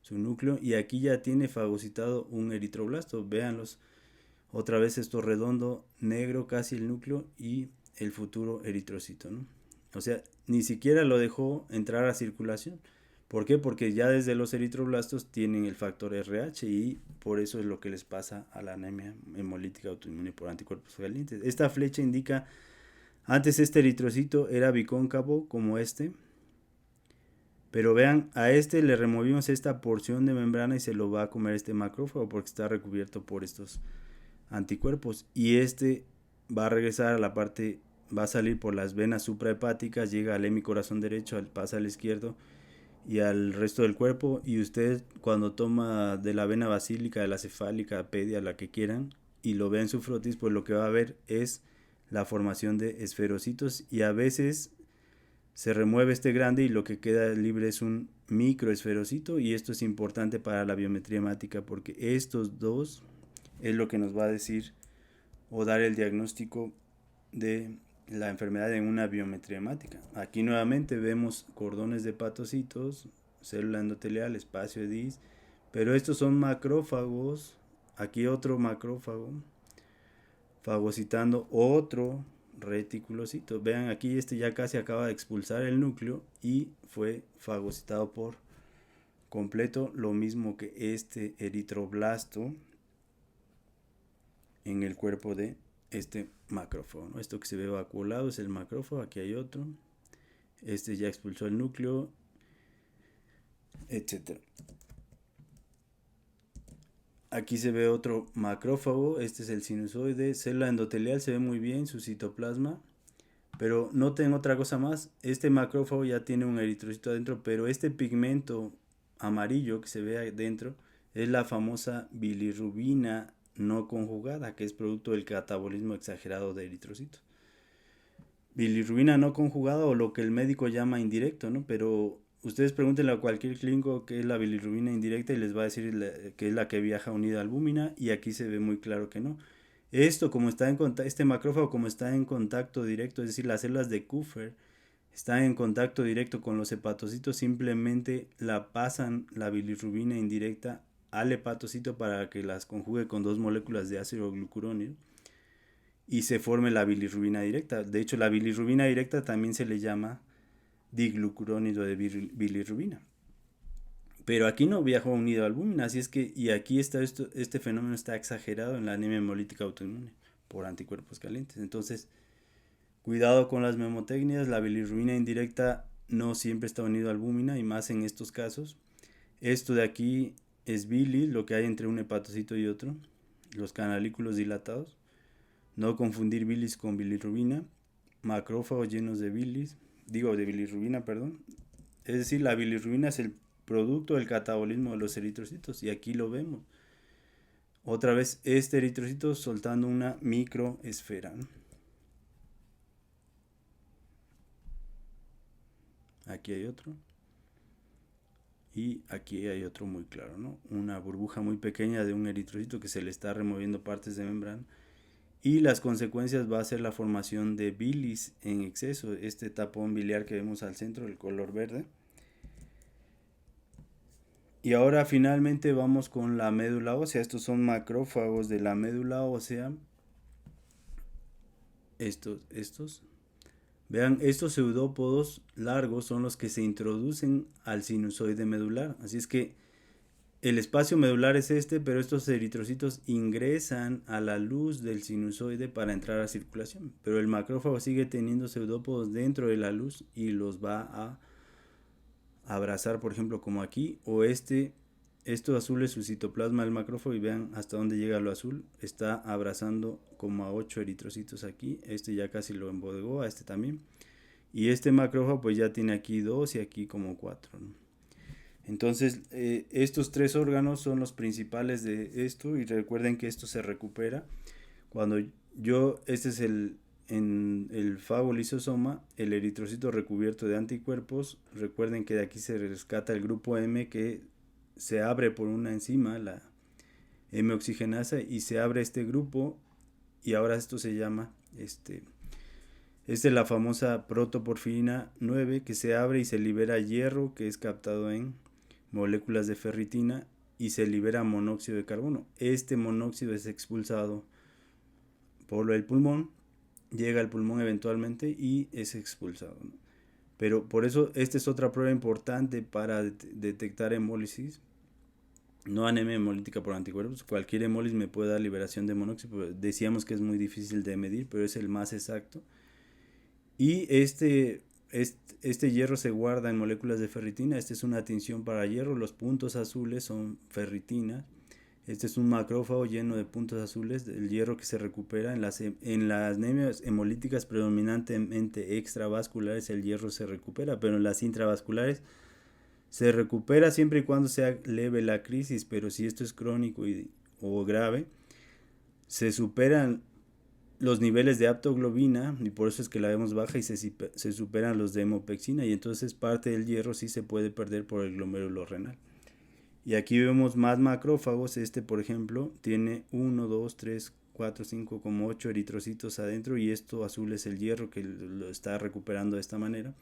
su núcleo, y aquí ya tiene fagocitado un eritroblasto. Véanlos, otra vez esto redondo, negro, casi el núcleo, y el futuro eritrocito, ¿no? O sea, ni siquiera lo dejó entrar a circulación. ¿Por qué? Porque ya desde los eritroblastos tienen el factor RH, y por eso es lo que les pasa a la anemia hemolítica autoinmune por anticuerpos calientes. Esta flecha indica, antes este eritrocito era bicóncavo como este, pero vean, a este le removimos esta porción de membrana y se lo va a comer este macrófago porque está recubierto por estos anticuerpos, y este va a regresar a la parte, va a salir por las venas suprahepáticas, llega al hemicorazón derecho, pasa al izquierdo y al resto del cuerpo, y usted cuando toma de la vena basílica, de la cefálica, pedia, la que quieran, y lo ve en su frotis, pues lo que va a ver es la formación de esferocitos, y a veces se remueve este grande y lo que queda libre es un microesferocito, y esto es importante para la biometría hemática porque estos dos es lo que nos va a decir o dar el diagnóstico de la enfermedad en una biometría hemática. Aquí nuevamente vemos cordones de hepatocitos, célula endotelial, espacio de Dis, pero estos son macrófagos. Aquí otro macrófago fagocitando otro reticulocito. Vean, aquí este ya casi acaba de expulsar el núcleo y fue fagocitado por completo, lo mismo que este eritroblasto en el cuerpo de este macrófago, ¿no? Esto que se ve vacuolado es el macrófago, aquí hay otro, este ya expulsó el núcleo, etcétera. Aquí se ve otro macrófago, este es el sinusoide, célula endotelial, se ve muy bien su citoplasma, pero noten otra cosa más, este macrófago ya tiene un eritrocito adentro, pero este pigmento amarillo que se ve adentro es la famosa bilirrubina no conjugada, que es producto del catabolismo exagerado de eritrocitos. Bilirrubina no conjugada, o lo que el médico llama indirecto, ¿no? Pero ustedes pregúntenle a cualquier clínico qué es la bilirrubina indirecta y les va a decir que es la que viaja unida a albúmina, y aquí se ve muy claro que no. Esto, como está en este macrófago, como está en contacto directo, es decir, las células de Kupffer están en contacto directo con los hepatocitos, simplemente la pasan la bilirrubina indirecta al hepatocito para que las conjugue con dos moléculas de ácido glucurónico y se forme la bilirrubina directa. De hecho, la bilirrubina directa también se le llama diglucurónido de bilirrubina. Pero aquí no viajó unido a albúmina, así es que, y aquí está este fenómeno está exagerado en la anemia hemolítica autoinmune por anticuerpos calientes. Entonces, cuidado con las memotecnias, la bilirrubina indirecta no siempre está unido a albúmina, y más en estos casos. Esto de aquí es bilis, lo que hay entre un hepatocito y otro, los canalículos dilatados. No confundir bilis con bilirrubina. Macrófagos llenos de bilis, de bilirrubina, perdón. Es decir, la bilirrubina es el producto del catabolismo de los eritrocitos, y aquí lo vemos. Otra vez este eritrocito soltando una microesfera, ¿no? Aquí hay otro. Y aquí hay otro muy claro, ¿no? Una burbuja muy pequeña de un eritrocito que se le está removiendo partes de membrana. Y las consecuencias va a ser la formación de bilis en exceso, este tapón biliar que vemos al centro, el color verde. Y ahora finalmente vamos con la médula ósea. Estos son macrófagos de la médula ósea. Estos. Vean, estos pseudópodos largos son los que se introducen al sinusoide medular. Así es que el espacio medular es este, pero estos eritrocitos ingresan a la luz del sinusoide para entrar a circulación. Pero el macrófago sigue teniendo pseudópodos dentro de la luz y los va a abrazar, por ejemplo, como aquí, o esto azul es su citoplasma del macrófago y vean hasta dónde llega lo azul. Está abrazando como a 8 eritrocitos aquí. Este ya casi lo embodegó, a este también. Y este macrófago pues ya tiene aquí 2 y aquí como 4, ¿no? Entonces, estos 3 órganos son los principales de esto y recuerden que esto se recupera. Cuando este es en el fagolisosoma, el eritrocito recubierto de anticuerpos. Recuerden que de aquí se rescata el grupo M que se abre por una enzima, la M-oxigenasa, y se abre este grupo y ahora esto se llama, esta es la famosa protoporfirina 9 que se abre y se libera hierro que es captado en moléculas de ferritina y se libera monóxido de carbono. Este monóxido es expulsado por el pulmón, llega al pulmón eventualmente y es expulsado, ¿no? Pero por eso esta es otra prueba importante para detectar hemólisis. No anemia hemolítica por anticuerpos. Cualquier hemólisis me puede dar liberación de monóxido. Decíamos que es muy difícil de medir, pero es el más exacto. Y este hierro se guarda en moléculas de ferritina. Esta es una tinción para hierro. Los puntos azules son ferritina. Este es un macrófago lleno de puntos azules, el hierro que se recupera. En las anemias hemolíticas predominantemente extravasculares el hierro se recupera, pero en las intravasculares se recupera siempre y cuando sea leve la crisis, pero si esto es crónico o grave, se superan los niveles de aptoglobina y por eso es que la vemos baja y se superan los de hemopexina y entonces parte del hierro sí se puede perder por el glomérulo renal. Y aquí vemos más macrófagos. Este, por ejemplo, tiene 1, 2, 3, 4, 5, como 8 eritrocitos adentro. Y esto azul es el hierro que lo está recuperando de esta manera.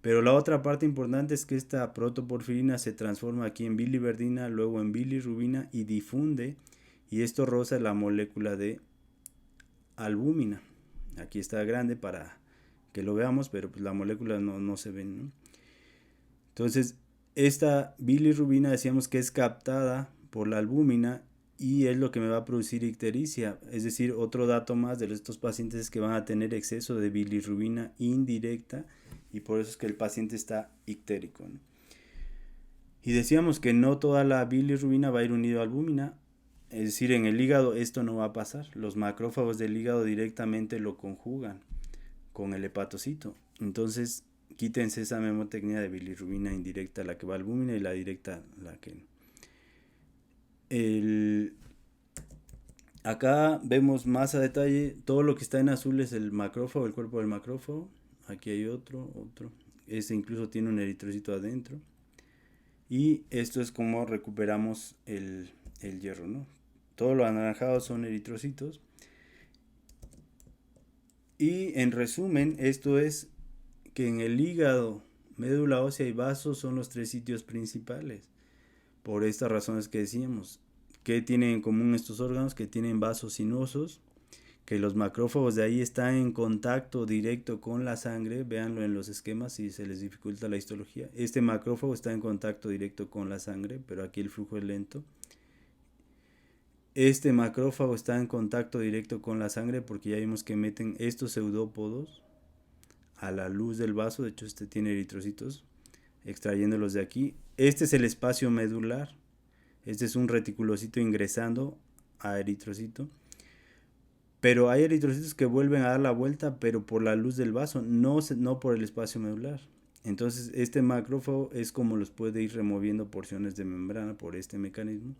Pero la otra parte importante es que esta protoporfirina se transforma aquí en biliverdina, luego en bilirrubina y difunde. Y esto roza la molécula de albúmina. Aquí está grande para que lo veamos, pero pues la molécula no se ve, ¿no? Entonces, esta bilirrubina decíamos que es captada por la albúmina y es lo que me va a producir ictericia. Es decir, otro dato más de estos pacientes es que van a tener exceso de bilirrubina indirecta y por eso es que el paciente está ictérico, ¿no? Y decíamos que no toda la bilirrubina va a ir unido a albúmina. Es decir, en el hígado esto no va a pasar. Los macrófagos del hígado directamente lo conjugan con el hepatocito. Entonces, quítense esa memotecnia de bilirrubina indirecta, la que va a albúmina, y la directa, la que no. Acá vemos más a detalle, todo lo que está en azul es el macrófago, el cuerpo del macrófago. Aquí hay otro. Este incluso tiene un eritrocito adentro. Y esto es como recuperamos el hierro, ¿no? Todo lo anaranjado son eritrocitos. Y en resumen, esto es que en el hígado, médula ósea y vasos son los 3 sitios principales. Por estas razones que decíamos. ¿Qué tienen en común estos órganos? Que tienen vasos sinuosos, que los macrófagos de ahí están en contacto directo con la sangre. Véanlo en los esquemas si se les dificulta la histología. Este macrófago está en contacto directo con la sangre, pero aquí el flujo es lento. Este macrófago está en contacto directo con la sangre porque ya vimos que meten estos pseudópodos a la luz del vaso. De hecho, este tiene eritrocitos, extrayéndolos de aquí. Este es el espacio medular. Este es un reticulocito ingresando a eritrocito. Pero hay eritrocitos que vuelven a dar la vuelta, pero por la luz del vaso, no por el espacio medular. Entonces, este macrófago es como los puede ir removiendo porciones de membrana por este mecanismo.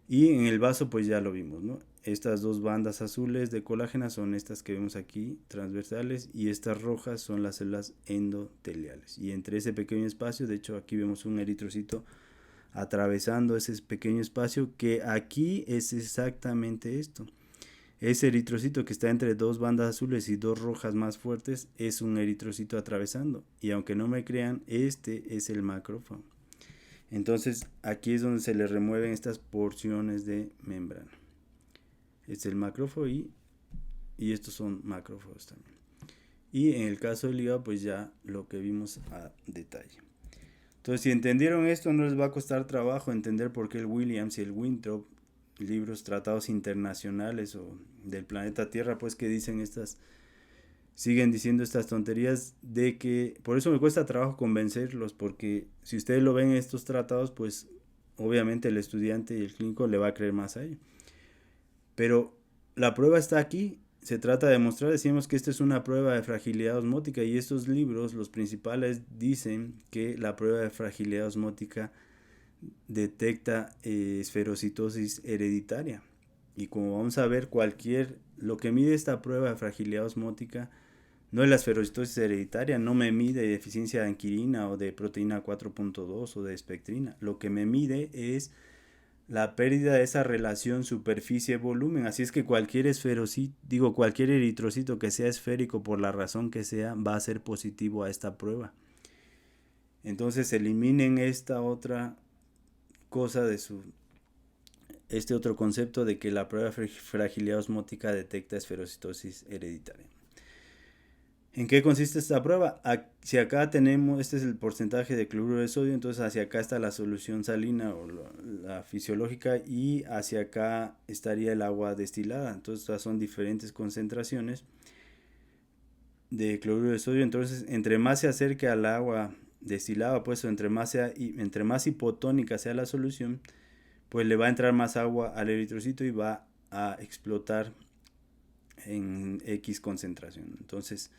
Y en el vaso, pues ya lo vimos, ¿no? Estas dos bandas azules de colágeno son estas que vemos aquí, transversales, y estas rojas son las células endoteliales. Y entre ese pequeño espacio, de hecho aquí vemos un eritrocito atravesando ese pequeño espacio, que aquí es exactamente esto. Ese eritrocito que está entre dos bandas azules y dos rojas más fuertes es un eritrocito atravesando. Y aunque no me crean, este es el macrófago. Entonces aquí es donde se le remueven estas porciones de membrana. Este es el macrófago y estos son macrófagos también. Y en el caso del hígado, pues ya lo que vimos a detalle. Entonces, si entendieron esto, no les va a costar trabajo entender por qué el Williams y el Winthrop, libros, tratados internacionales o del planeta Tierra, pues que dicen siguen diciendo estas tonterías de que, por eso me cuesta trabajo convencerlos, porque si ustedes lo ven en estos tratados, pues obviamente el estudiante y el clínico le va a creer más a ello. Pero la prueba está aquí. Se trata de demostrar, decimos que esta es una prueba de fragilidad osmótica, y estos libros, los principales, dicen que la prueba de fragilidad osmótica detecta esferocitosis hereditaria. Y como vamos a ver, lo que mide esta prueba de fragilidad osmótica no es la esferocitosis hereditaria, no me mide deficiencia de anquirina o de proteína 4.2 o de espectrina. Lo que me mide es la pérdida de esa relación superficie-volumen. Así es que cualquier cualquier eritrocito que sea esférico, por la razón que sea, va a ser positivo a esta prueba. Entonces eliminen esta otra cosa este otro concepto de que la prueba de fragilidad osmótica detecta esferocitosis hereditaria. ¿En qué consiste esta prueba? Si acá tenemos, este es el porcentaje de cloruro de sodio, entonces hacia acá está la solución salina o la fisiológica, y hacia acá estaría el agua destilada. Entonces estas son diferentes concentraciones de cloruro de sodio. Entonces entre más se acerque al agua destilada, pues entre más hipotónica sea la solución, pues le va a entrar más agua al eritrocito y va a explotar en X concentración. Entonces,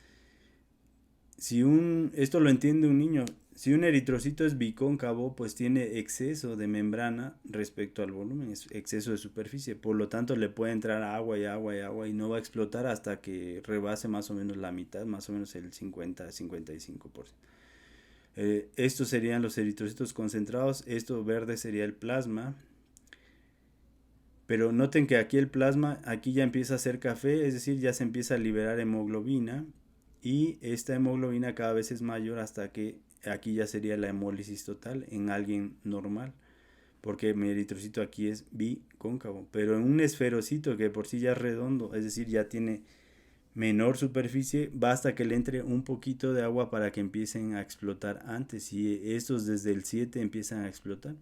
esto lo entiende un niño, si un eritrocito es bicóncavo, pues tiene exceso de membrana respecto al volumen, es exceso de superficie, por lo tanto le puede entrar agua y agua y agua y no va a explotar hasta que rebase más o menos la mitad, más o menos el 50-55%. Estos serían los eritrocitos concentrados, esto verde sería el plasma. Pero noten que aquí el plasma, aquí ya empieza a ser café, es decir, ya se empieza a liberar hemoglobina, y esta hemoglobina cada vez es mayor hasta que aquí ya sería la hemólisis total en alguien normal, porque mi eritrocito aquí es bicóncavo. Pero en un esferocito que por sí ya es redondo, es decir, ya tiene menor superficie, basta que le entre un poquito de agua para que empiecen a explotar antes, y estos desde el 7 empiezan a explotar.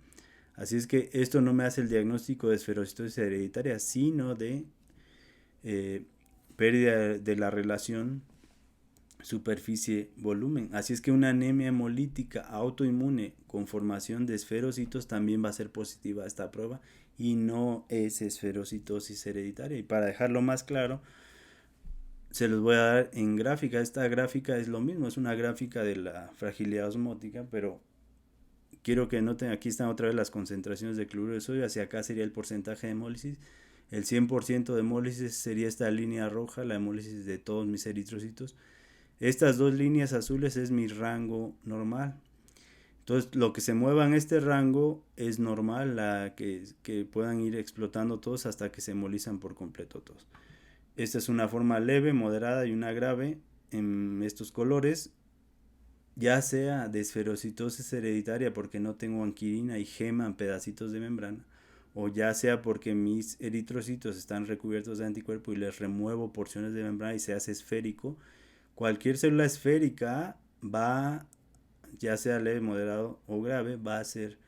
Así es que esto no me hace el diagnóstico de esferocitosis hereditaria, sino de pérdida de la relación superficie-volumen. Así es que una anemia hemolítica autoinmune con formación de esferocitos también va a ser positiva a esta prueba, y no es esferocitosis hereditaria. Y para dejarlo más claro, se los voy a dar en gráfica. Esta gráfica es lo mismo, es una gráfica de la fragilidad osmótica, pero quiero que noten, aquí están otra vez las concentraciones de cloruro de sodio, hacia acá sería el porcentaje de hemólisis, el 100% de hemólisis sería esta línea roja, la hemólisis de todos mis eritrocitos. Estas dos líneas azules es mi rango normal. Entonces lo que se mueva en este rango es normal, que puedan ir explotando todos hasta que se hemolizan por completo todos. Esta es una forma leve, moderada y una grave en estos colores, ya sea de esferocitosis hereditaria porque no tengo anquirina y geman pedacitos de membrana, o ya sea porque mis eritrocitos están recubiertos de anticuerpo y les remuevo porciones de membrana y se hace esférico. Cualquier célula esférica va, ya sea leve, moderado o grave, va a ser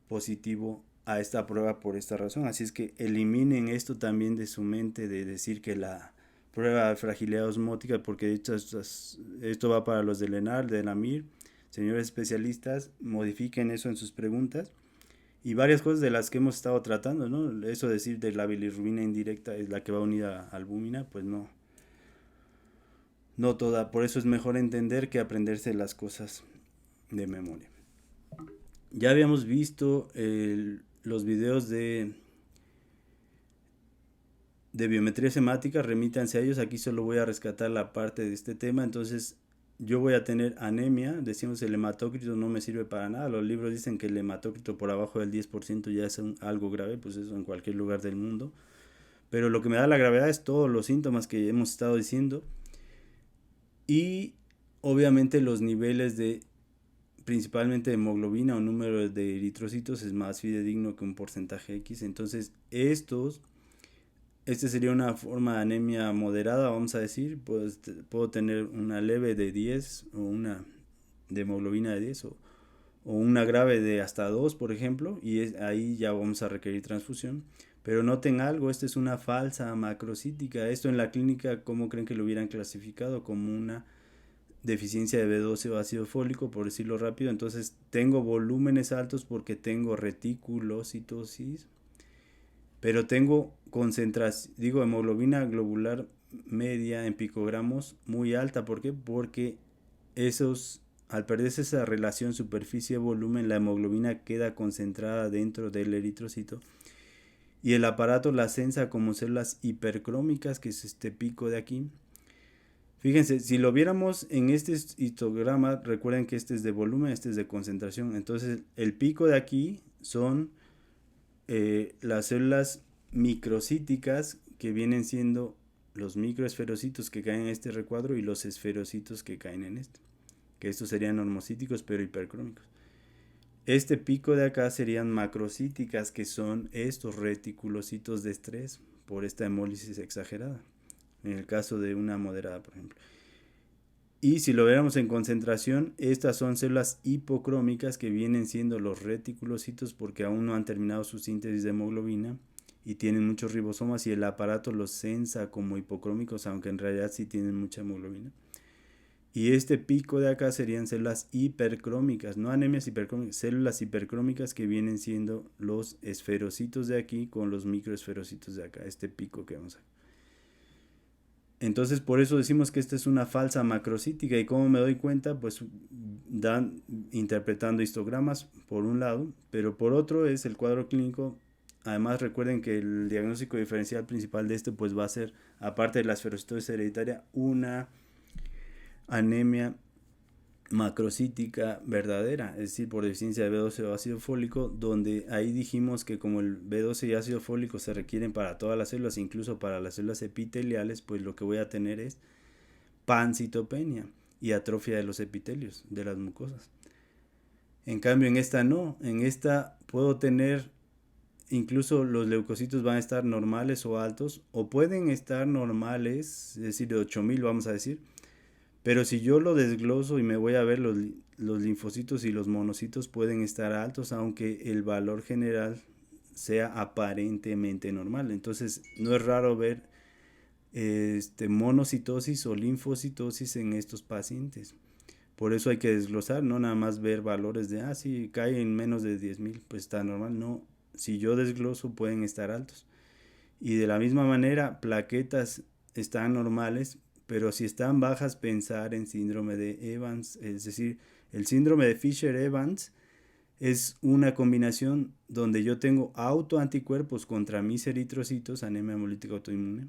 positivo a esta prueba por esta razón. Así es que eliminen esto también de su mente, de decir que la prueba de fragilidad osmótica, porque de hecho esto va para los del ENAR, del AMIR. Señores especialistas, modifiquen eso en sus preguntas. Y varias cosas de las que hemos estado tratando, ¿no? Eso de decir de la bilirrubina indirecta es la que va unida a albúmina, pues no. No toda. Por eso es mejor entender que aprenderse las cosas de memoria. Ya habíamos visto los videos de de biometría semática, remítanse a ellos. Aquí solo voy a rescatar la parte de este tema. Entonces, yo voy a tener anemia. Decimos el hematócrito no me sirve para nada. Los libros dicen que el hematócrito por abajo del 10% ya es algo grave, pues eso en cualquier lugar del mundo. Pero lo que me da la gravedad es todos los síntomas que hemos estado diciendo. Y obviamente los niveles de principalmente de hemoglobina o número de eritrocitos es más fidedigno que un porcentaje X. Entonces, este sería una forma de anemia moderada, vamos a decir. Pues puedo tener una leve de 10 o una de hemoglobina de 10 o una grave de hasta 2, por ejemplo, y ahí ya vamos a requerir transfusión. Pero noten algo, esta es una falsa macrocítica. Esto en la clínica, ¿cómo creen que lo hubieran clasificado? Como una deficiencia de B12 o ácido fólico, por decirlo rápido. Entonces tengo volúmenes altos porque tengo reticulocitosis, pero tengo concentración, digo, hemoglobina globular media en picogramos muy alta. ¿Por qué? Porque al perderse esa relación superficie-volumen, la hemoglobina queda concentrada dentro del eritrocito y el aparato la sensa como células hipercrómicas, que es este pico de aquí. Fíjense, si lo viéramos en este histograma, recuerden que este es de volumen, este es de concentración. Entonces, el pico de aquí son las células microcíticas, que vienen siendo los microesferocitos que caen en este recuadro y los esferocitos que caen en este. Que estos serían normocíticos pero hipercrómicos. Este pico de acá serían macrocíticas, que son estos reticulocitos de estrés por esta hemólisis exagerada, en el caso de una moderada, por ejemplo. Y si lo viéramos en concentración, estas son células hipocrómicas, que vienen siendo los reticulocitos porque aún no han terminado su síntesis de hemoglobina y tienen muchos ribosomas y el aparato los sensa como hipocrómicos, aunque en realidad sí tienen mucha hemoglobina. Y este pico de acá serían células hipercrómicas, no anemias hipercrómicas, células hipercrómicas, que vienen siendo los esferocitos de aquí con los microesferocitos de acá, este pico que vamos a ver. Entonces, por eso decimos que esta es una falsa macrocítica. ¿Y cómo me doy cuenta? Pues interpretando histogramas por un lado, pero por otro es el cuadro clínico. Además, recuerden que el diagnóstico diferencial principal de este pues va a ser, aparte de la esferocitosis hereditaria, una anemia macrocítica verdadera, es decir, por deficiencia de B12 o ácido fólico, donde ahí dijimos que como el B12 y ácido fólico se requieren para todas las células, incluso para las células epiteliales, pues lo que voy a tener es pancitopenia y atrofia de los epitelios, de las mucosas. En cambio, en esta no, en esta puedo tener, incluso los leucocitos van a estar normales o altos, o pueden estar normales, es decir, de 8000 vamos a decir. Pero si yo lo desgloso y me voy a ver, los linfocitos y los monocitos pueden estar altos, aunque el valor general sea aparentemente normal. Entonces, no es raro ver monocitosis o linfocitosis en estos pacientes. Por eso hay que desglosar, no nada más ver valores de, si cae en menos de 10.000, pues está normal. No, si yo desgloso pueden estar altos. Y de la misma manera, plaquetas están normales, pero si están bajas, pensar en síndrome de Evans. Es decir, el síndrome de Fisher-Evans es una combinación donde yo tengo autoanticuerpos contra mis eritrocitos, anemia hemolítica autoinmune,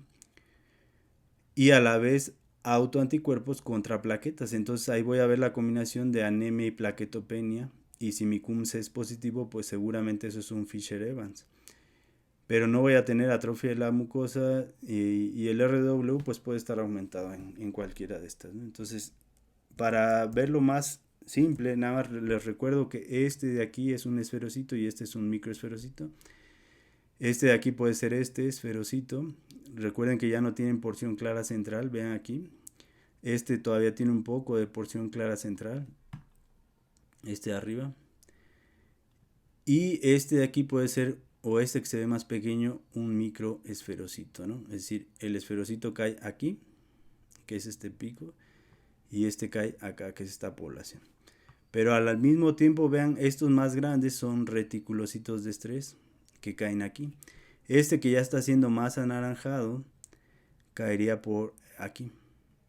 y a la vez autoanticuerpos contra plaquetas. Entonces ahí voy a ver la combinación de anemia y plaquetopenia, y si mi CUMS es positivo, pues seguramente eso es un Fisher-Evans. Pero no voy a tener atrofia de la mucosa, y el RW pues puede estar aumentado en cualquiera de estas, ¿no? Entonces, para verlo más simple, nada más les recuerdo que este de aquí es un esferocito y este es un microesferocito. Este de aquí puede ser este esferocito. Recuerden que ya no tienen porción clara central, vean aquí. Este todavía tiene un poco de porción clara central, este de arriba. Y este de aquí puede ser, o este que se ve más pequeño, un microesferocito, ¿no? Es decir, el esferocito cae aquí, que es este pico, y este cae acá, que es esta población. Pero al mismo tiempo, vean, estos más grandes son reticulocitos de estrés que caen aquí. Este que ya está siendo más anaranjado caería por aquí.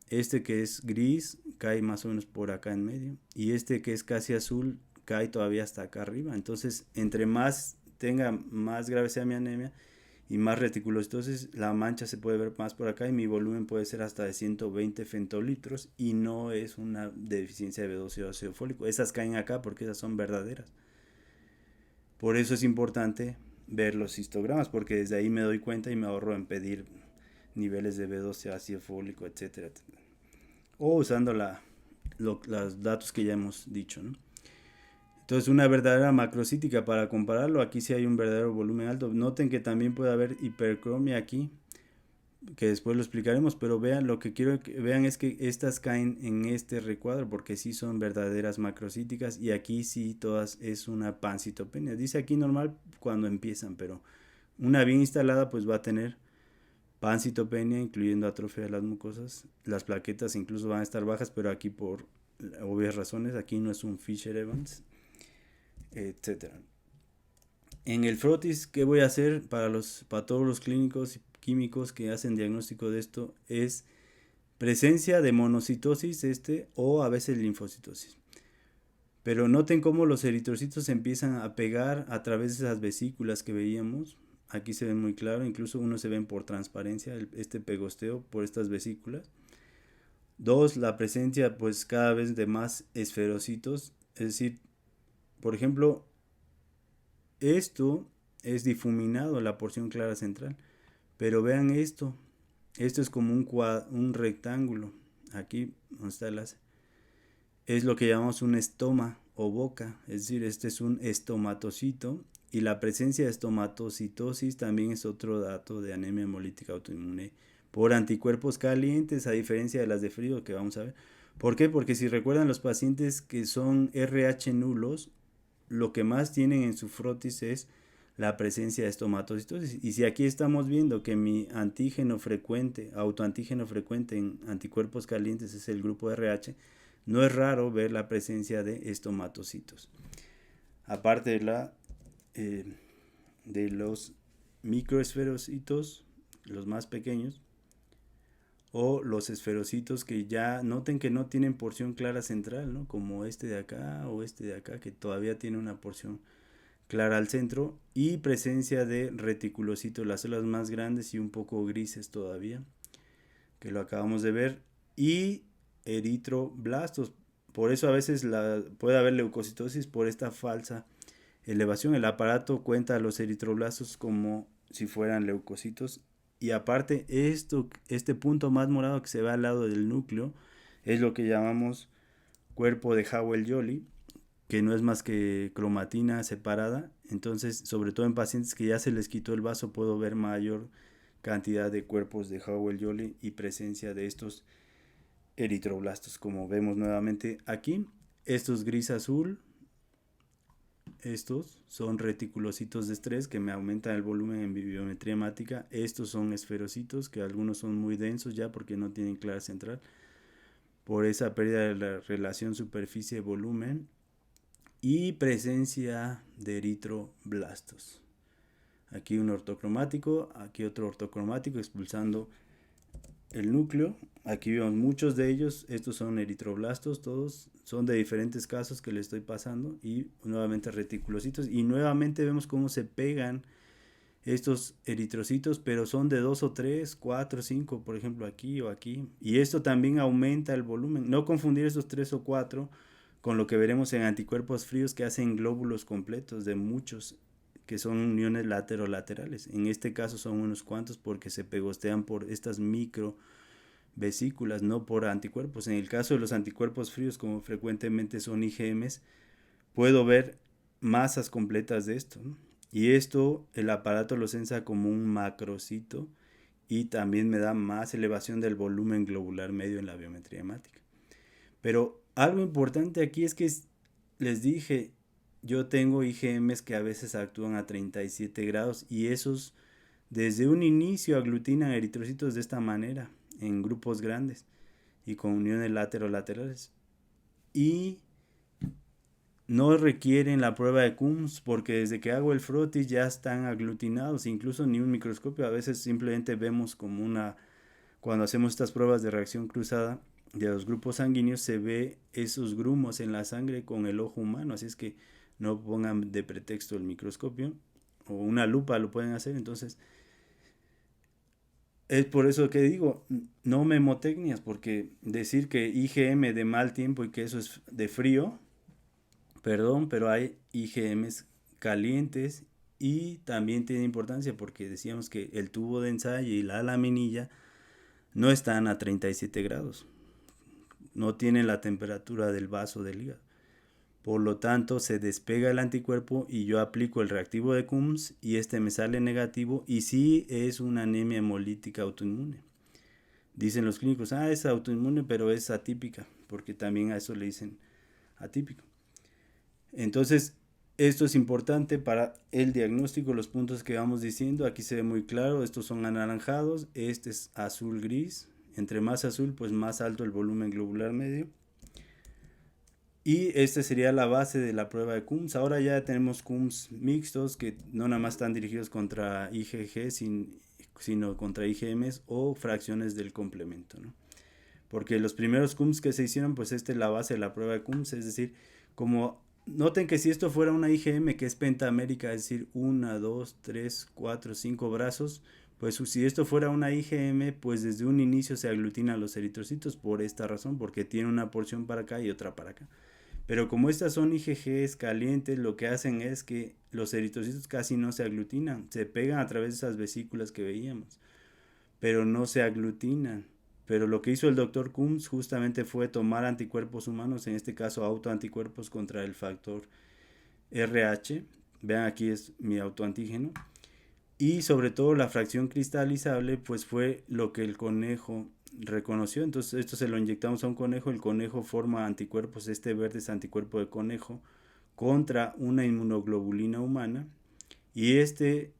Este que es gris cae más o menos por acá en medio. Y este que es casi azul cae todavía hasta acá arriba. Entonces, entre más tenga, más grave sea mi anemia, y más reticulocitosis, la mancha se puede ver más por acá y mi volumen puede ser hasta de 120 femtolitros y no es una deficiencia de B12 o ácido fólico. Esas caen acá porque esas son verdaderas. Por eso es importante ver los histogramas, porque desde ahí me doy cuenta y me ahorro en pedir niveles de B12, ácido fólico, etcétera, etcétera. O usando los datos que ya hemos dicho, ¿no? Entonces, una verdadera macrocítica, para compararlo, aquí sí hay un verdadero volumen alto. Noten que también puede haber hipercromia aquí, que después lo explicaremos, pero vean, lo que quiero que vean es que estas caen en este recuadro, porque sí son verdaderas macrocíticas, y aquí sí todas es una pancitopenia. Dice aquí normal cuando empiezan, pero una bien instalada pues va a tener pancitopenia, incluyendo atrofia de las mucosas. Las plaquetas incluso van a estar bajas, pero aquí por obvias razones, aquí no es un Fisher-Evans, etcétera. En el frotis, ¿qué voy a hacer para los patólogos clínicos y químicos que hacen diagnóstico de esto? Es presencia de monocitosis o a veces linfocitosis. Pero noten cómo los eritrocitos se empiezan a pegar a través de esas vesículas que veíamos. Aquí se ven muy claro, incluso uno se ven por transparencia, este pegosteo por estas vesículas. Dos, la presencia pues cada vez de más esferocitos, es decir, por ejemplo, esto es difuminado, la porción clara central, pero vean esto es como un rectángulo, aquí donde está el láser, es lo que llamamos un estoma o boca, es decir, este es un estomatocito, y la presencia de estomatocitosis también es otro dato de anemia hemolítica autoinmune por anticuerpos calientes, a diferencia de las de frío que vamos a ver. ¿Por qué? Porque si recuerdan, los pacientes que son RH nulos, lo que más tienen en su frotis es la presencia de estomatocitosis. Y si aquí estamos viendo que mi antígeno frecuente, autoantígeno frecuente en anticuerpos calientes es el grupo RH, no es raro ver la presencia de estomatocitos. Aparte de los microesferocitos, los más pequeños, o los esferocitos que ya noten que no tienen porción clara central, ¿no? Como este de acá o este de acá, que todavía tiene una porción clara al centro, y presencia de reticulocitos, las células más grandes y un poco grises todavía, que lo acabamos de ver, y eritroblastos. Por eso a veces puede haber leucocitosis por esta falsa elevación. El aparato cuenta a los eritroblastos como si fueran leucocitos, y aparte este punto más morado que se ve al lado del núcleo es lo que llamamos cuerpo de Howell-Jolly, que no es más que cromatina separada. Entonces, sobre todo en pacientes que ya se les quitó el vaso, puedo ver mayor cantidad de cuerpos de Howell-Jolly y presencia de estos eritroblastos, como vemos nuevamente aquí. Estos gris azul, estos son reticulocitos de estrés que me aumentan el volumen en biometría hemática. Estos son esferocitos, que algunos son muy densos ya porque no tienen clara central, por esa pérdida de la relación superficie-volumen, y presencia de eritroblastos. Aquí un ortocromático, aquí otro ortocromático expulsando el núcleo. Aquí vemos muchos de ellos, estos son eritroblastos, todos son de diferentes casos que le estoy pasando, y nuevamente reticulocitos, y nuevamente vemos cómo se pegan estos eritrocitos, pero son de 2 o 3, 4, 5, por ejemplo aquí o aquí, y esto también aumenta el volumen. No confundir estos 3 o 4 con lo que veremos en anticuerpos fríos, que hacen glóbulos completos de muchos, que son uniones laterales. En este caso son unos cuantos porque se pegostean por estas micro vesículas, no por anticuerpos. En el caso de los anticuerpos fríos, como frecuentemente son IgMs, puedo ver masas completas de esto, ¿no? Y esto el aparato lo sensa como un macrocito, y también me da más elevación del volumen globular medio en la biometría hemática. Pero algo importante aquí es que les dije, yo tengo IgMs que a veces actúan a 37 grados, y esos desde un inicio aglutinan eritrocitos de esta manera en grupos grandes y con uniones laterales, y no requieren la prueba de Coombs porque desde que hago el frotis ya están aglutinados, incluso ni un microscopio. A veces simplemente vemos como cuando hacemos estas pruebas de reacción cruzada de los grupos sanguíneos, se ve esos grumos en la sangre con el ojo humano, así es que no pongan de pretexto el microscopio, o una lupa lo pueden hacer. Entonces Es por eso que digo, no memotecnias, porque decir que IgM de mal tiempo y que eso es de frío, perdón, pero hay IgMs calientes y también tiene importancia porque decíamos que el tubo de ensayo y la laminilla no están a 37 grados, no tienen la temperatura del vaso del hígado. Por lo tanto, se despega el anticuerpo y yo aplico el reactivo de Coombs y este me sale negativo y sí es una anemia hemolítica autoinmune. Dicen los clínicos, es autoinmune pero es atípica, porque también a eso le dicen atípico. Entonces, esto es importante para el diagnóstico, los puntos que vamos diciendo. Aquí se ve muy claro, estos son anaranjados, este es azul gris. Entre más azul, pues más alto el volumen globular medio. Y esta sería la base de la prueba de Coombs. Ahora ya tenemos Coombs mixtos que no nada más están dirigidos contra IgG, sino contra IgMs o fracciones del complemento, ¿no? Porque los primeros Coombs que se hicieron, pues esta es la base de la prueba de Coombs, es decir, como noten que si esto fuera una IgM que es pentamérica, es decir, 1, 2, 3, 4, 5 brazos, pues si esto fuera una IgM, pues desde un inicio se aglutinan los eritrocitos por esta razón, porque tiene una porción para acá y otra para acá. Pero como estas son IgGs calientes, lo que hacen es que los eritrocitos casi no se aglutinan, se pegan a través de esas vesículas que veíamos, pero no se aglutinan. Pero lo que hizo el doctor Coombs justamente fue tomar anticuerpos humanos, en este caso autoanticuerpos contra el factor RH. Vean, aquí es mi autoantígeno. Y sobre todo la fracción cristalizable, pues fue lo que el conejo reconoció. Entonces esto se lo inyectamos a un conejo, el conejo forma anticuerpos, este verde es anticuerpo de conejo contra una inmunoglobulina humana y este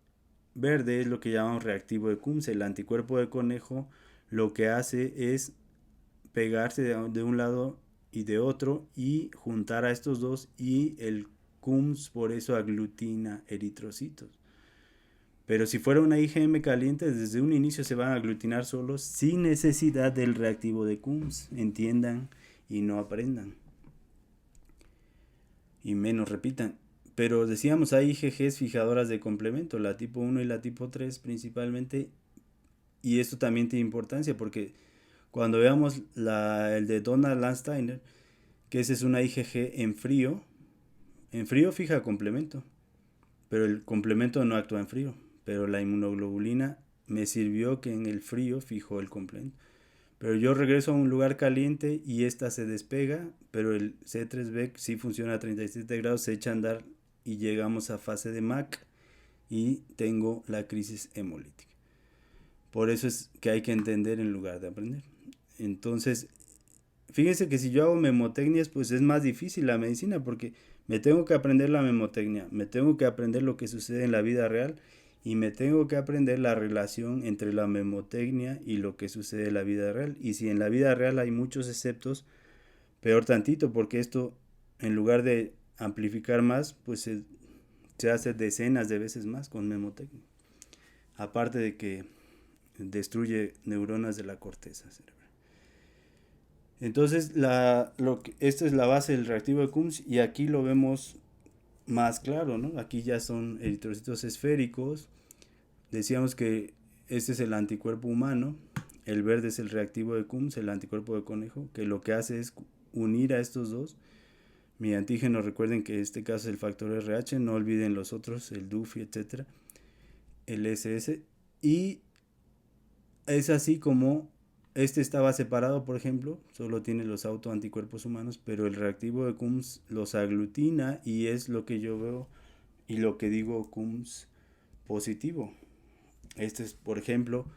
verde es lo que llamamos reactivo de Coombs. El anticuerpo de conejo lo que hace es pegarse de un lado y de otro y juntar a estos dos y el Coombs por eso aglutina eritrocitos. Pero si fuera una IgM caliente, desde un inicio se van a aglutinar solos sin necesidad del reactivo de Coombs. Entiendan y no aprendan. Y menos repitan. Pero decíamos, hay IgGs fijadoras de complemento, la tipo 1 y la tipo 3 principalmente. Y esto también tiene importancia porque cuando veamos el de Donald Landsteiner, que ese es una IgG en frío fija complemento, pero el complemento no actúa en frío. Pero la inmunoglobulina me sirvió que en el frío fijó el complemento. Pero yo regreso a un lugar caliente y esta se despega, pero el C3B sí funciona a 37 grados, se echa a andar y llegamos a fase de MAC y tengo la crisis hemolítica. Por eso es que hay que entender en lugar de aprender. Entonces, fíjense que si yo hago memotecnias, pues es más difícil la medicina porque me tengo que aprender la memotecnia, me tengo que aprender lo que sucede en la vida real y me tengo que aprender la relación entre la memotecnia y lo que sucede en la vida real. Y si en la vida real hay muchos exceptos, peor tantito, porque esto en lugar de amplificar más, pues se hace decenas de veces más con memotecnia. Aparte de que destruye neuronas de la corteza cerebral. Entonces, esta es la base del reactivo de Coombs y aquí lo vemos más claro, ¿no? Aquí ya son eritrocitos esféricos. Decíamos que este es el anticuerpo humano, el verde es el reactivo de Coombs, el anticuerpo de conejo, que lo que hace es unir a estos dos. Mi antígeno, recuerden que en este caso es el factor RH, no olviden los otros, el DUFI, etcétera, el SS, y es así como este estaba separado, por ejemplo, solo tiene los autoanticuerpos humanos, pero el reactivo de Coombs los aglutina y es lo que yo veo y lo que digo Coombs positivo. Este es, por ejemplo,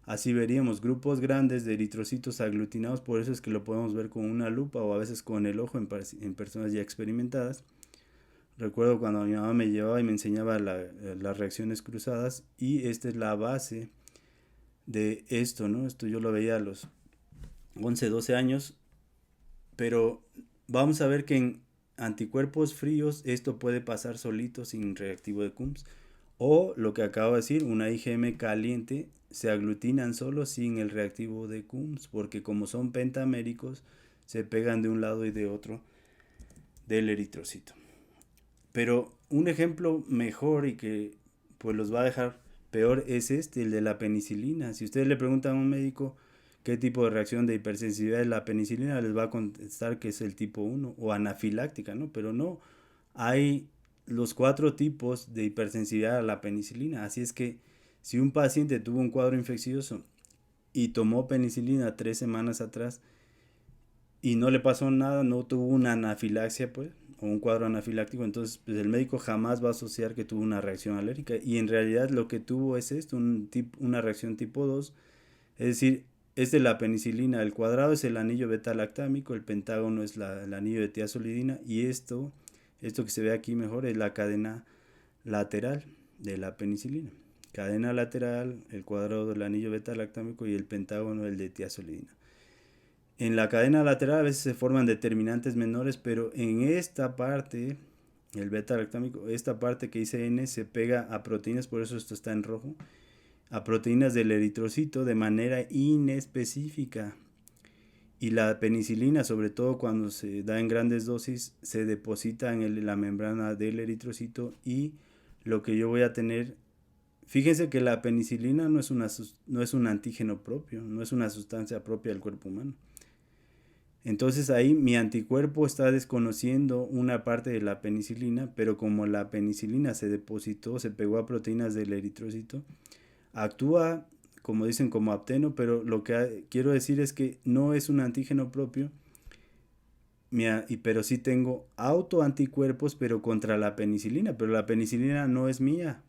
así veríamos grupos grandes de eritrocitos aglutinados, por eso es que lo podemos ver con una lupa o a veces con el ojo en personas ya experimentadas. Recuerdo cuando mi mamá me llevaba y me enseñaba las reacciones cruzadas y esta es la base de esto, ¿no? Esto yo lo veía a los 11, 12 años, pero vamos a ver que en anticuerpos fríos esto puede pasar solito sin reactivo de Coombs. O lo que acabo de decir, una IgM caliente se aglutinan solo sin el reactivo de Coombs, porque como son pentaméricos, se pegan de un lado y de otro del eritrocito. Pero un ejemplo mejor y que pues los va a dejar peor es el de la penicilina. Si ustedes le preguntan a un médico qué tipo de reacción de hipersensibilidad es la penicilina, les va a contestar que es el tipo 1 o anafiláctica, ¿no? Pero no, hay los 4 tipos de hipersensibilidad a la penicilina. Así es que si un paciente tuvo un cuadro infeccioso y tomó penicilina 3 semanas atrás y no le pasó nada, no tuvo una anafilaxia, pues, o un cuadro anafiláctico, entonces pues, el médico jamás va a asociar que tuvo una reacción alérgica. Y en realidad lo que tuvo es esto, una reacción tipo 2, es decir, es de la penicilina. El cuadrado es el anillo beta-lactámico, el pentágono es el anillo de tiazolidina, y esto que se ve aquí mejor es la cadena lateral de la penicilina. Cadena lateral, el cuadrado del anillo beta-lactámico y el pentágono el de tiazolidina. En la cadena lateral a veces se forman determinantes menores, pero en esta parte, el beta-lactámico, esta parte que dice N se pega a proteínas, por eso esto está en rojo, a proteínas del eritrocito de manera inespecífica. Y la penicilina, sobre todo cuando se da en grandes dosis, se deposita en la membrana del eritrocito, y lo que yo voy a tener, fíjense que la penicilina no es un antígeno propio, no es una sustancia propia del cuerpo humano. Entonces ahí mi anticuerpo está desconociendo una parte de la penicilina, pero como la penicilina se depositó, se pegó a proteínas del eritrocito, actúa, como dicen, como apteno, pero lo que quiero decir es que no es un antígeno propio, pero sí tengo autoanticuerpos, pero contra la penicilina, pero la penicilina no es mía.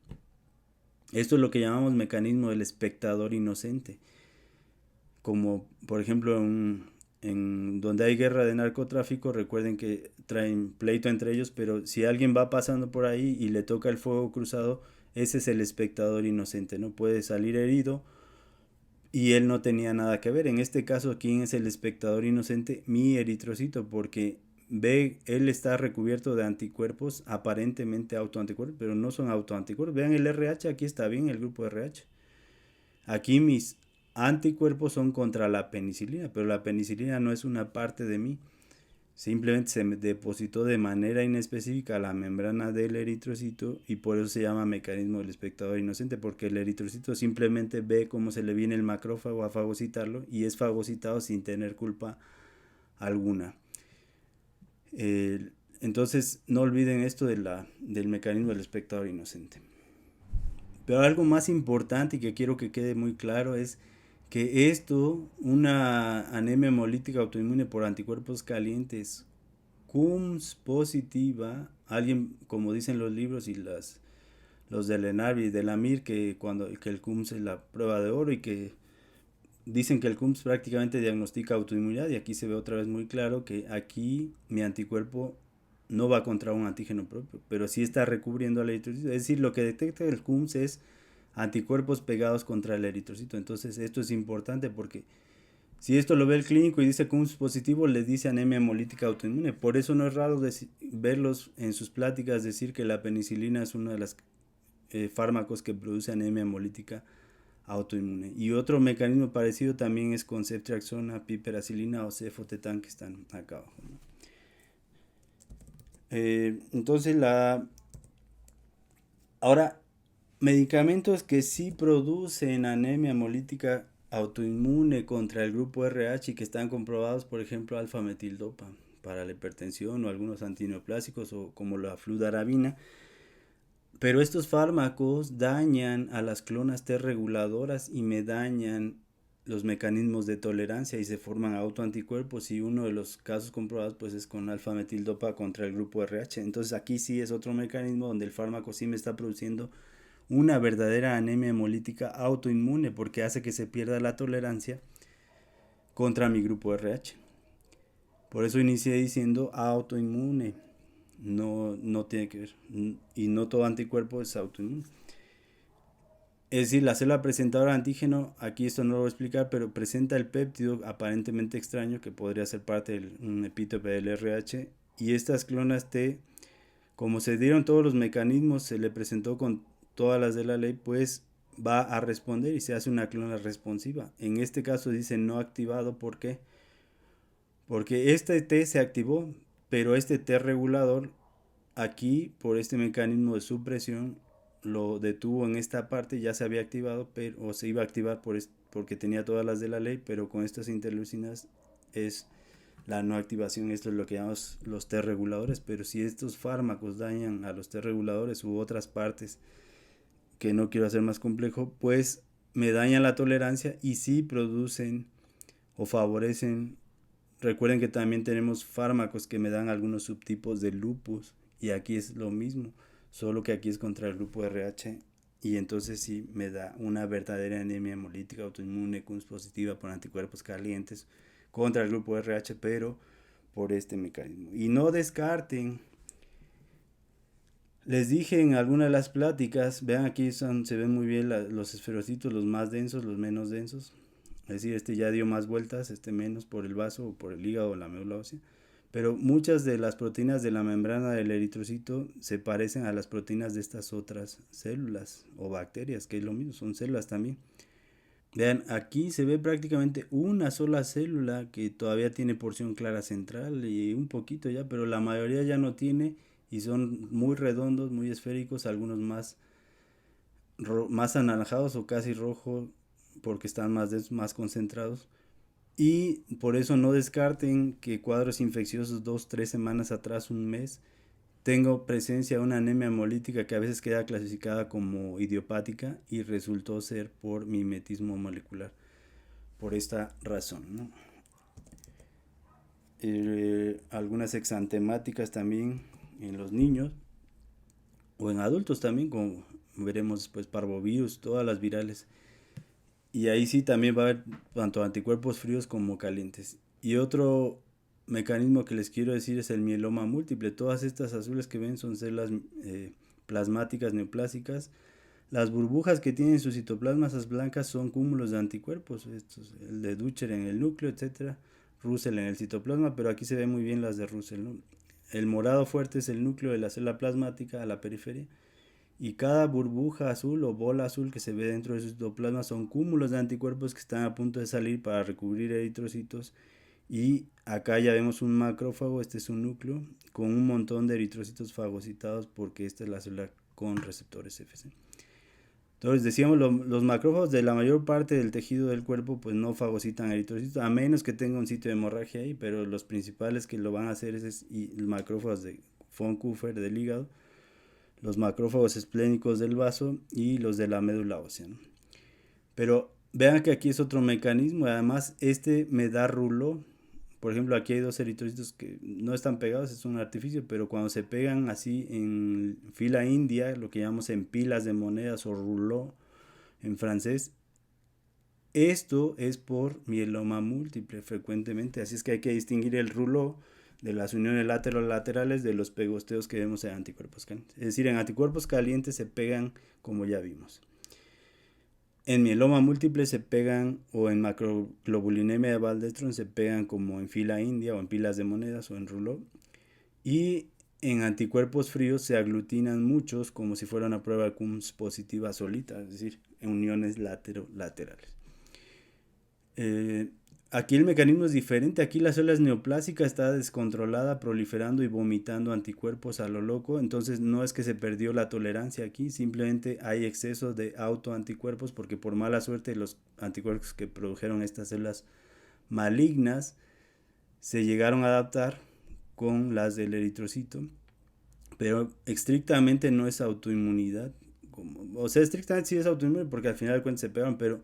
Esto es lo que llamamos mecanismo del espectador inocente. Como por ejemplo en donde hay guerra de narcotráfico, recuerden que traen pleito entre ellos, pero si alguien va pasando por ahí y le toca el fuego cruzado, ese es el espectador inocente, no puede salir herido y él no tenía nada que ver. En este caso, ¿quién es el espectador inocente? Mi eritrocito, porque él está recubierto de anticuerpos, aparentemente autoanticuerpos, pero no son autoanticuerpos. Vean el RH, aquí está bien el grupo RH. Aquí mis anticuerpos son contra la penicilina, pero la penicilina no es una parte de mí. Simplemente se depositó de manera inespecífica a la membrana del eritrocito, y por eso se llama mecanismo del espectador inocente, porque el eritrocito simplemente ve cómo se le viene el macrófago a fagocitarlo y es fagocitado sin tener culpa alguna. Entonces no olviden esto del mecanismo del espectador inocente. Pero algo más importante y que quiero que quede muy claro es que una anemia hemolítica autoinmune por anticuerpos calientes, CUMS positiva, alguien, como dicen los libros y los de Lenarvi y de la Mir, que el CUMS es la prueba de oro, y que dicen que el CUMS prácticamente diagnostica autoinmunidad, y aquí se ve otra vez muy claro que aquí mi anticuerpo no va contra un antígeno propio, pero sí está recubriendo al eritrocito. Es decir, lo que detecta el CUMS es anticuerpos pegados contra el eritrocito. Entonces esto es importante porque si esto lo ve el clínico y dice CUMS positivo, le dice anemia hemolítica autoinmune. Por eso no es raro verlos en sus pláticas decir que la penicilina es uno de los fármacos que produce anemia hemolítica autoinmune. Y otro mecanismo parecido también es con ceftriaxona, piperacilina o cefotetán, que están acá abajo, ¿no? Entonces ahora, medicamentos que sí producen anemia hemolítica autoinmune contra el grupo RH y que están comprobados, por ejemplo, alfa-metildopa para la hipertensión, o algunos antineoplásicos, o como la fludarabina. Pero estos fármacos dañan a las clonas T reguladoras y me dañan los mecanismos de tolerancia y se forman autoanticuerpos, y uno de los casos comprobados pues es con alfa-metildopa contra el grupo RH. Entonces aquí sí es otro mecanismo donde el fármaco sí me está produciendo una verdadera anemia hemolítica autoinmune, porque hace que se pierda la tolerancia contra mi grupo RH. Por eso inicié diciendo autoinmune. No tiene que ver. Y no todo anticuerpo es autoinmune. Es decir, la célula presentadora de antígeno, aquí esto no lo voy a explicar, pero presenta el péptido aparentemente extraño que podría ser parte de un epítope del RH. Y estas clonas T, como se dieron todos los mecanismos, se le presentó con todas las de la ley, pues va a responder y se hace una clona responsiva. En este caso dice no activado. ¿Por qué? Porque este T se activó, pero este T regulador aquí, por este mecanismo de supresión, lo detuvo en esta parte, ya se había activado, pero, o se iba a activar porque tenía todas las de la ley, pero con estas interleucinas es la no activación. Esto es lo que llamamos los T reguladores, pero si estos fármacos dañan a los T reguladores u otras partes, que no quiero hacer más complejo, pues me dañan la tolerancia y sí producen o favorecen. Recuerden que también tenemos fármacos que me dan algunos subtipos de lupus y aquí es lo mismo, solo que aquí es contra el grupo RH y entonces sí me da una verdadera anemia hemolítica autoinmune CUMS positiva por anticuerpos calientes contra el grupo RH, pero por este mecanismo. Y no descarten, les dije en alguna de las pláticas, vean aquí se ven muy bien los esferocitos, los más densos, los menos densos. Es decir, este ya dio más vueltas, este menos por el vaso o por el hígado o la médula ósea. Pero muchas de las proteínas de la membrana del eritrocito se parecen a las proteínas de estas otras células o bacterias, que es lo mismo, son células también. Vean, aquí se ve prácticamente una sola célula que todavía tiene porción clara central y un poquito ya, pero la mayoría ya no tiene y son muy redondos, muy esféricos, algunos más anaranjados o casi rojos porque están más concentrados. Y por eso no descarten que cuadros infecciosos 2, 3 semanas atrás, un mes, tengo presencia de una anemia hemolítica que a veces queda clasificada como idiopática y resultó ser por mimetismo molecular. Por esta razón, ¿no? Algunas exantemáticas también en los niños o en adultos también, como veremos después, parvovirus, todas las virales. Y ahí sí también va a haber tanto anticuerpos fríos como calientes. Y otro mecanismo que les quiero decir es el mieloma múltiple. Todas estas azules que ven son células plasmáticas neoplásicas. Las burbujas que tienen sus citoplasmas blancas son cúmulos de anticuerpos. Estos, el de Ducher en el núcleo, etcétera. Russell en el citoplasma, pero aquí se ven muy bien las de Russell, ¿no? El morado fuerte es el núcleo de la célula plasmática a la periferia y cada burbuja azul o bola azul que se ve dentro de su citoplasma son cúmulos de anticuerpos que están a punto de salir para recubrir eritrocitos. Y acá ya vemos un macrófago, este es un núcleo, con un montón de eritrocitos fagocitados porque esta es la célula con receptores FC. Entonces decíamos, los macrófagos de la mayor parte del tejido del cuerpo pues no fagocitan eritrocitos, a menos que tenga un sitio de hemorragia ahí, pero los principales que lo van a hacer es los macrófagos de von Kupfer del hígado, los macrófagos esplénicos del vaso y los de la médula ósea, ¿no? Pero vean que aquí es otro mecanismo, además este me da rulo. Por ejemplo, aquí hay dos eritrocitos que no están pegados, es un artificio, pero cuando se pegan así en fila india, lo que llamamos en pilas de monedas o rouleau en francés, esto es por mieloma múltiple frecuentemente, así es que hay que distinguir el rouleau de las uniones laterales de los pegosteos que vemos en anticuerpos calientes. Es decir, en anticuerpos calientes se pegan como ya vimos. En mieloma múltiple se pegan, o en macroglobulinemia de Waldenström se pegan como en fila india o en pilas de monedas o en rouleau. Y en anticuerpos fríos se aglutinan muchos como si fuera una prueba CUMS positiva solita, es decir, en uniones laterales. Aquí el mecanismo es diferente. Aquí la célula neoplásica está descontrolada, proliferando y vomitando anticuerpos a lo loco. Entonces no es que se perdió la tolerancia aquí, simplemente hay exceso de autoanticuerpos porque por mala suerte los anticuerpos que produjeron estas células malignas se llegaron a adaptar con las del eritrocito. Pero estrictamente no es autoinmunidad. O sea, estrictamente sí es autoinmune porque al final de cuentas se pegaron, pero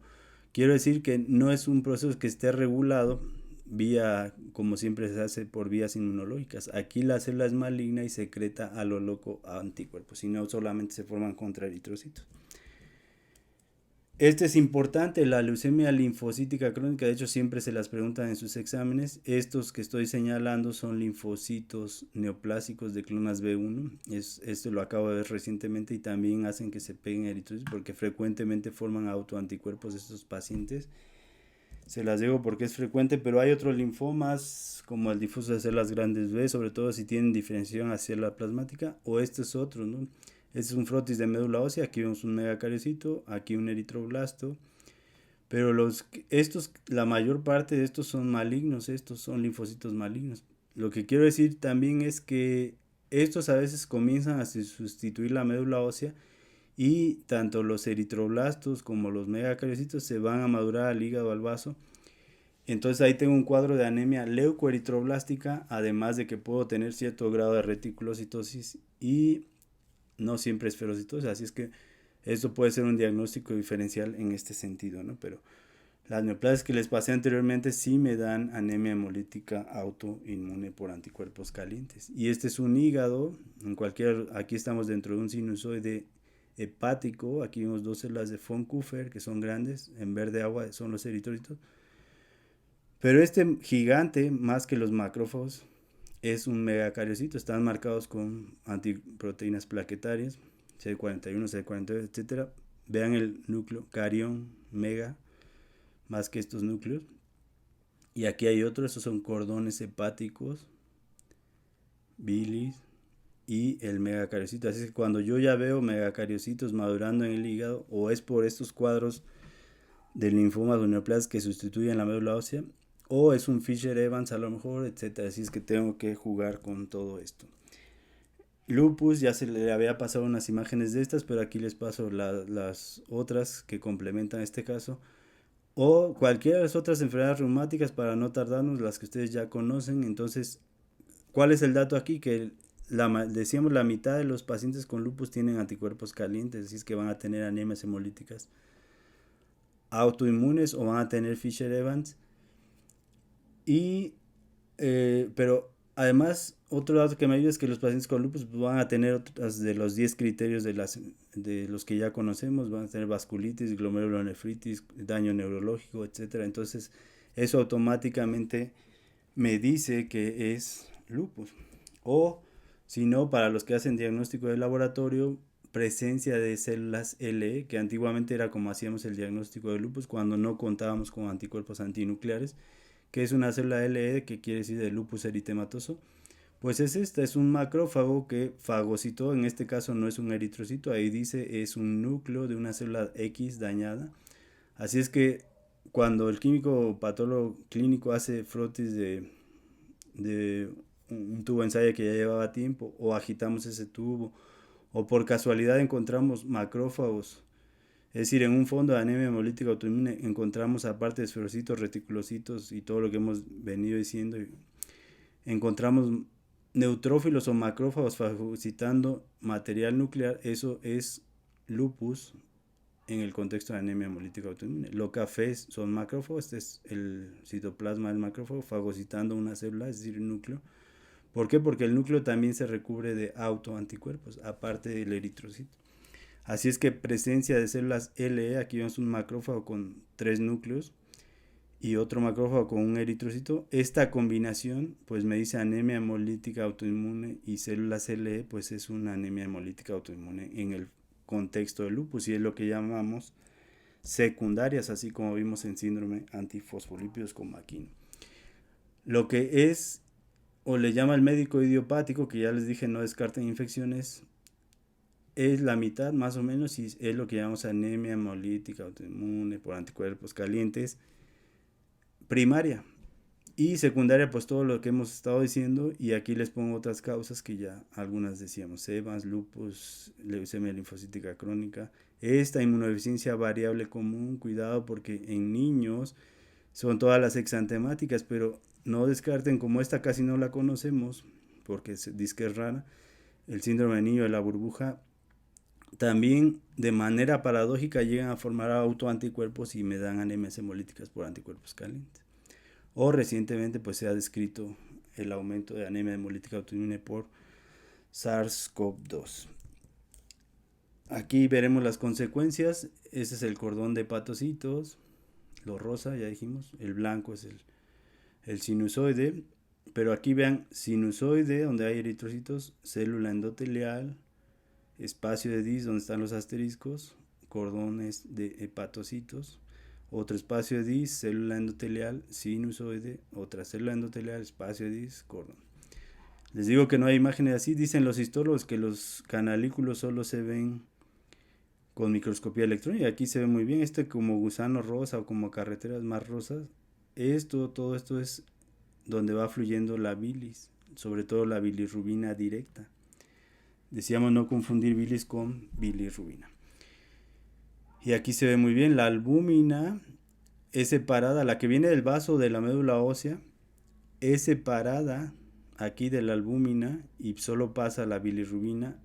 quiero decir que no es un proceso que esté regulado vía, como siempre se hace, por vías inmunológicas. Aquí la célula es maligna y secreta a lo loco anticuerpos, y no solamente se forman contra eritrocitos. Este es importante, la leucemia linfocítica crónica, de hecho siempre se las preguntan en sus exámenes. Estos que estoy señalando son linfocitos neoplásicos de clonas B1. Esto lo acabo de ver recientemente y también hacen que se peguen eritrocitos porque frecuentemente forman autoanticuerpos estos pacientes. Se las digo porque es frecuente, pero hay otros linfomas como el difuso de células grandes B, sobre todo si tienen diferenciación hacia la plasmática, o este es otro, ¿no? Este es un frotis de médula ósea, aquí vemos un megacariocito, aquí un eritroblasto, pero la mayor parte de estos son malignos, estos son linfocitos malignos. Lo que quiero decir también es que estos a veces comienzan a sustituir la médula ósea y tanto los eritroblastos como los megacariocitos se van a madurar al hígado, al vaso. Entonces ahí tengo un cuadro de anemia leucoeritroblástica, además de que puedo tener cierto grado de reticulocitosis y no siempre esferocitosis, así es que esto puede ser un diagnóstico diferencial en este sentido, ¿no? Pero las neoplasias que les pasé anteriormente sí me dan anemia hemolítica autoinmune por anticuerpos calientes. Y este es un hígado, aquí estamos dentro de un sinusoide hepático, aquí vemos dos células de von Kuffer que son grandes, en verde agua son los eritrocitos. Pero este gigante, más que los macrófagos, es un megacariocito, están marcados con antiproteínas plaquetarias, CD41, CD42, etcétera. Vean el núcleo, carión, mega, más que estos núcleos. Y aquí hay otros, estos son cordones hepáticos, bilis y el megacariocito. Así que cuando yo ya veo megacariocitos madurando en el hígado, o es por estos cuadros del linfoma de neoplasias que sustituyen la médula ósea, o es un Fisher-Evans a lo mejor, etcétera. Así es que tengo que jugar con todo esto. Lupus, ya se le había pasado unas imágenes de estas, pero aquí les paso las otras que complementan este caso. O cualquiera de las otras enfermedades reumáticas para no tardarnos, las que ustedes ya conocen. Entonces, ¿cuál es el dato aquí? Que decíamos la mitad de los pacientes con lupus tienen anticuerpos calientes, así es que van a tener anemias hemolíticas autoinmunes o van a tener Fisher-Evans. Pero además, otro dato que me ayuda es que los pacientes con lupus van a tener otras de los 10 criterios de los que ya conocemos, van a tener vasculitis, glomerulonefritis, daño neurológico, etcétera. Entonces, eso automáticamente me dice que es lupus. O, si no, para los que hacen diagnóstico de laboratorio, presencia de células LE, que antiguamente era como hacíamos el diagnóstico de lupus cuando no contábamos con anticuerpos antinucleares, que es una célula LE, que quiere decir de lupus eritematoso. Pues es un macrófago que fagocitó, en este caso no es un eritrocito, ahí dice es un núcleo de una célula X dañada. Así es que cuando el químico patólogo clínico hace frotis de un tubo de ensayo que ya llevaba tiempo, o agitamos ese tubo, o por casualidad encontramos macrófagos, es decir, en un fondo de anemia hemolítica autoinmune encontramos, aparte de esferocitos, reticulocitos y todo lo que hemos venido diciendo, encontramos neutrófilos o macrófagos fagocitando material nuclear. Eso es lupus en el contexto de anemia hemolítica autoinmune. Lo cafés son macrófagos, este es el citoplasma del macrófago fagocitando una célula, es decir, el núcleo. ¿Por qué? Porque el núcleo también se recubre de autoanticuerpos, aparte del eritrocito. Así es que presencia de células LE, aquí vemos un macrófago con 3 núcleos y otro macrófago con un eritrocito. Esta combinación pues me dice anemia hemolítica autoinmune, y células LE pues es una anemia hemolítica autoinmune en el contexto del lupus, y es lo que llamamos secundarias, así como vimos en síndrome antifosfolípidos con aquí. Lo que es, o le llama el médico idiopático, que ya les dije no descarten infecciones, es la mitad más o menos, y es lo que llamamos anemia hemolítica autoinmune por anticuerpos calientes primaria. Y secundaria, pues todo lo que hemos estado diciendo, y aquí les pongo otras causas que ya algunas decíamos: EVANS, lupus, leucemia linfocítica crónica. Esta inmunodeficiencia variable común, cuidado porque en niños son todas las exantemáticas, pero no descarten, como esta casi no la conocemos porque se dice que es rara, el síndrome de niño de la burbuja. También de manera paradójica llegan a formar autoanticuerpos y me dan anemias hemolíticas por anticuerpos calientes. O recientemente pues se ha descrito el aumento de anemia hemolítica autoinmune por SARS-CoV-2. Aquí veremos las consecuencias. Ese es el cordón de hepatocitos, lo rosa ya dijimos, el blanco es el sinusoide, pero aquí vean sinusoide donde hay eritrocitos, célula endotelial, espacio de Dis donde están los asteriscos, cordones de hepatocitos, otro espacio de Dis, célula endotelial, sinusoide, otra célula endotelial, espacio de Dis, cordón. Les digo que no hay imágenes así. Dicen los histólogos que los canalículos solo se ven con microscopía electrónica. Aquí se ve muy bien. Como gusano rosa o como carreteras más rosas. Todo esto es donde va fluyendo la bilis, sobre todo la bilirrubina directa. Decíamos no confundir bilis con bilirrubina. Y aquí se ve muy bien, la albúmina es separada, la que viene del vaso de la médula ósea, es separada aquí de la albúmina y solo pasa la bilirrubina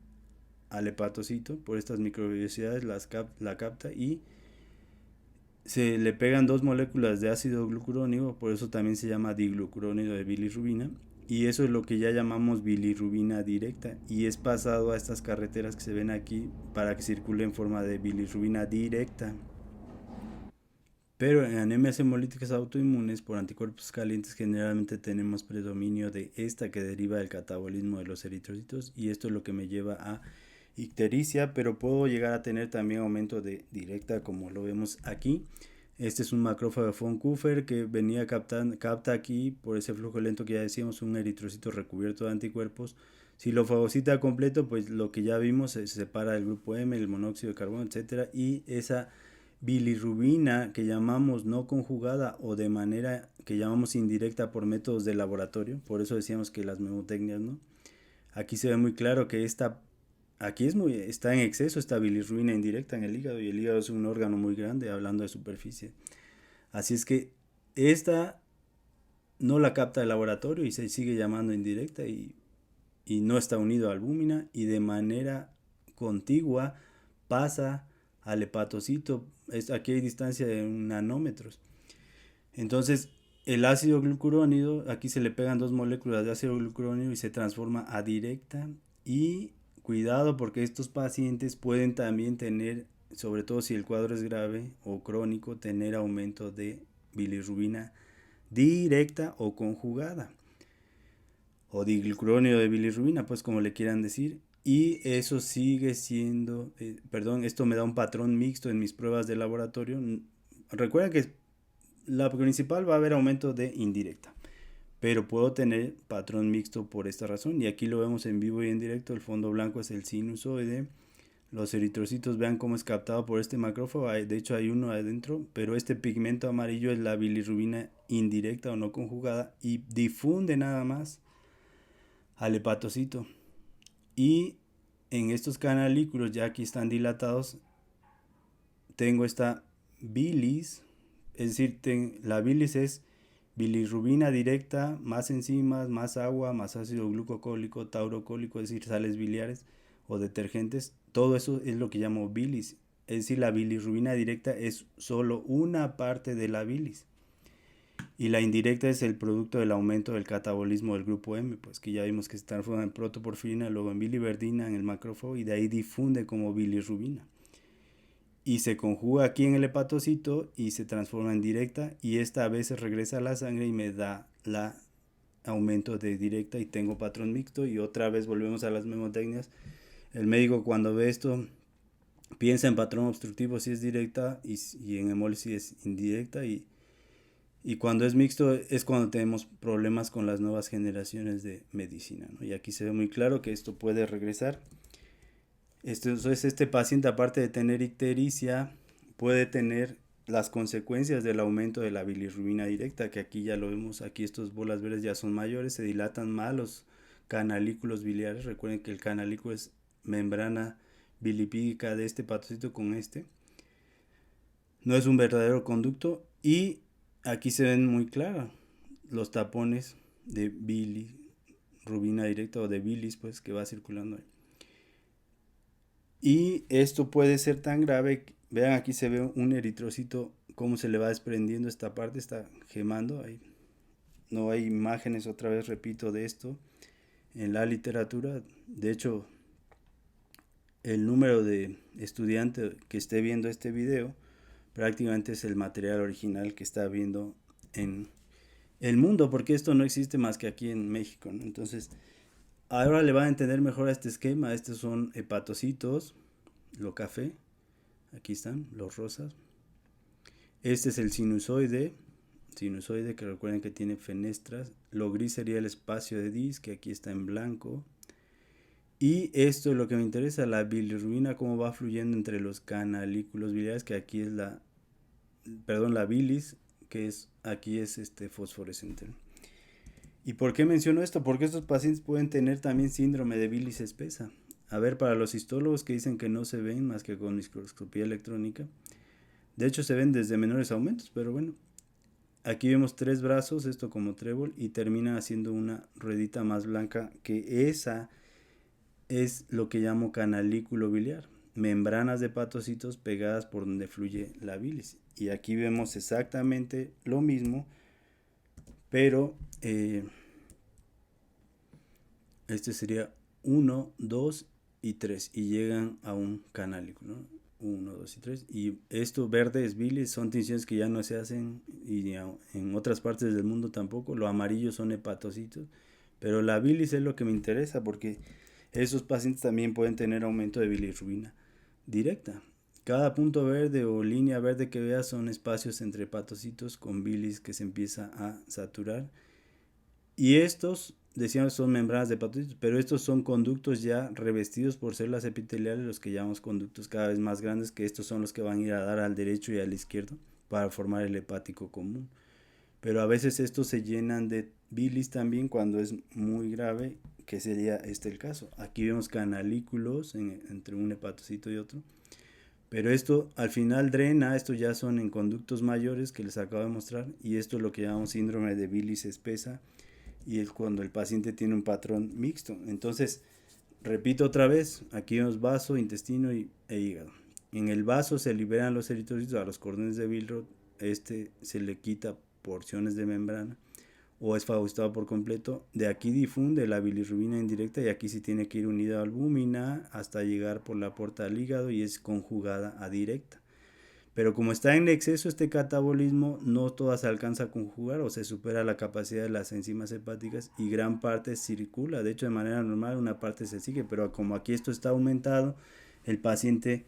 al hepatocito por estas microvellosidades, la capta y se le pegan dos moléculas de ácido glucurónico, por eso también se llama diglucurónido de bilirrubina, y eso es lo que ya llamamos bilirrubina directa, y es pasado a estas carreteras que se ven aquí para que circule en forma de bilirrubina directa. Pero en anemias hemolíticas autoinmunes por anticuerpos calientes generalmente tenemos predominio de esta que deriva del catabolismo de los eritrocitos, y esto es lo que me lleva a ictericia, pero puedo llegar a tener también aumento de directa como lo vemos aquí. Este es un macrófago de von Kupfer que capta aquí por ese flujo lento que ya decíamos un eritrocito recubierto de anticuerpos. Si lo fagocita completo, pues lo que ya vimos se separa del grupo M, el monóxido de carbono, etcétera, y esa bilirrubina que llamamos no conjugada o de manera que llamamos indirecta por métodos de laboratorio, por eso decíamos que las memotecnias, ¿no? Aquí se ve muy claro que aquí está en exceso esta bilirrubina indirecta en el hígado, y el hígado es un órgano muy grande, hablando de superficie. Así es que esta no la capta el laboratorio y se sigue llamando indirecta, y no está unido a albúmina, y de manera contigua pasa al hepatocito. Aquí hay distancia de nanómetros. Entonces, el ácido glucurónido, aquí se le pegan dos moléculas de ácido glucurónido y se transforma a directa. Y cuidado, porque estos pacientes pueden también tener, sobre todo si el cuadro es grave o crónico, tener aumento de bilirrubina directa o conjugada, o diglucurónido de bilirrubina, pues como le quieran decir. Y eso sigue siendo, esto me da un patrón mixto en mis pruebas de laboratorio. Recuerden que la principal va a haber aumento de indirecta, pero puedo tener patrón mixto por esta razón, y aquí lo vemos en vivo y en directo. El fondo blanco es el sinusoide, los eritrocitos, vean cómo es captado por este macrófago, de hecho hay uno adentro, pero este pigmento amarillo es la bilirrubina indirecta o no conjugada, y difunde nada más al hepatocito. Y en estos canalículos, ya aquí están dilatados, tengo esta bilis, es decir, la bilis es bilirrubina directa, más enzimas, más agua, más ácido glucocólico, taurocólico, es decir, sales biliares o detergentes. Todo eso es lo que llamo bilis. Es decir, la bilirrubina directa es solo una parte de la bilis. Y la indirecta es el producto del aumento del catabolismo del grupo M, pues que ya vimos que se transforma en protoporfirina, luego en biliverdina en el macrófago, y de ahí difunde como bilirrubina. Y se conjuga aquí en el hepatocito y se transforma en directa, y esta a veces regresa a la sangre y me da la aumento de directa y tengo patrón mixto. Y otra vez volvemos a las memotecnias. El médico cuando ve esto piensa en patrón obstructivo si es directa, y en hemólisis es indirecta, y cuando es mixto es cuando tenemos problemas con las nuevas generaciones de medicina, ¿no? Y aquí se ve muy claro que esto puede regresar. Entonces este paciente, aparte de tener ictericia, puede tener las consecuencias del aumento de la bilirrubina directa, que aquí ya lo vemos. Aquí estas bolas verdes ya son mayores, se dilatan más los canalículos biliares. Recuerden que el canalículo es membrana bilipídica de este hepatocito con este. No es un verdadero conducto, y aquí se ven muy claros los tapones de bilirrubina directa o de bilis, pues, que va circulando ahí. Y esto puede ser tan grave, vean aquí se ve un eritrocito cómo se le va desprendiendo esta parte, está gemando ahí. No hay imágenes, otra vez repito, de esto en la literatura. De hecho, el número de estudiantes que esté viendo este video prácticamente es el material original que está viendo en el mundo, porque esto no existe más que aquí en México, ¿no? Entonces, ahora le van a entender mejor a este esquema. Estos son hepatocitos, lo café, aquí están los rosas. Este es el sinusoide que recuerden que tiene fenestras. Lo gris sería el espacio de Dis, que aquí está en blanco. Y esto es lo que me interesa, la bilirrubina, cómo va fluyendo entre los canalículos biliares, que aquí es la bilis, que aquí es fosforescente. ¿Y por qué menciono esto? Porque estos pacientes pueden tener también síndrome de bilis espesa. A ver, para los histólogos que dicen que no se ven más que con microscopía electrónica, de hecho se ven desde menores aumentos, pero bueno, aquí vemos tres brazos, esto como trébol, y termina haciendo una ruedita más blanca, que esa es lo que llamo canalículo biliar, membranas de hepatocitos pegadas por donde fluye la bilis. Y aquí vemos exactamente lo mismo, pero este sería uno 2 y 3 y llegan a un canalículo, ¿no? 1, 2 y 3. Y esto verde es bilis, son tinciones que ya no se hacen y en otras partes del mundo tampoco. Lo amarillo son hepatocitos, pero la bilis es lo que me interesa porque esos pacientes también pueden tener aumento de bilirrubina directa. Cada punto verde o línea verde que veas son espacios entre hepatocitos con bilis que se empieza a saturar. Y estos, decíamos, son membranas de hepatocitos, pero estos son conductos ya revestidos por células epiteliales, los que llamamos conductos cada vez más grandes, que estos son los que van a ir a dar al derecho y al izquierdo para formar el hepático común. Pero a veces estos se llenan de bilis también cuando es muy grave, que sería este el caso. Aquí vemos canalículos entre un hepatocito y otro. Pero esto al final drena, estos ya son en conductos mayores que les acabo de mostrar, y esto es lo que llamamos síndrome de bilis espesa, y es cuando el paciente tiene un patrón mixto. Entonces, repito otra vez, aquí vemos vaso, intestino e hígado. En el vaso se liberan los eritrocitos a los cordones de Billroth, se le quita porciones de membrana o es fagocitado por completo. De aquí difunde la bilirrubina indirecta y aquí sí tiene que ir unida a albúmina hasta llegar por la puerta al hígado y es conjugada a directa. Pero como está en exceso este catabolismo, no toda se alcanza a conjugar o se supera la capacidad de las enzimas hepáticas y gran parte circula. De hecho, de manera normal una parte se sigue, pero como aquí esto está aumentado, el paciente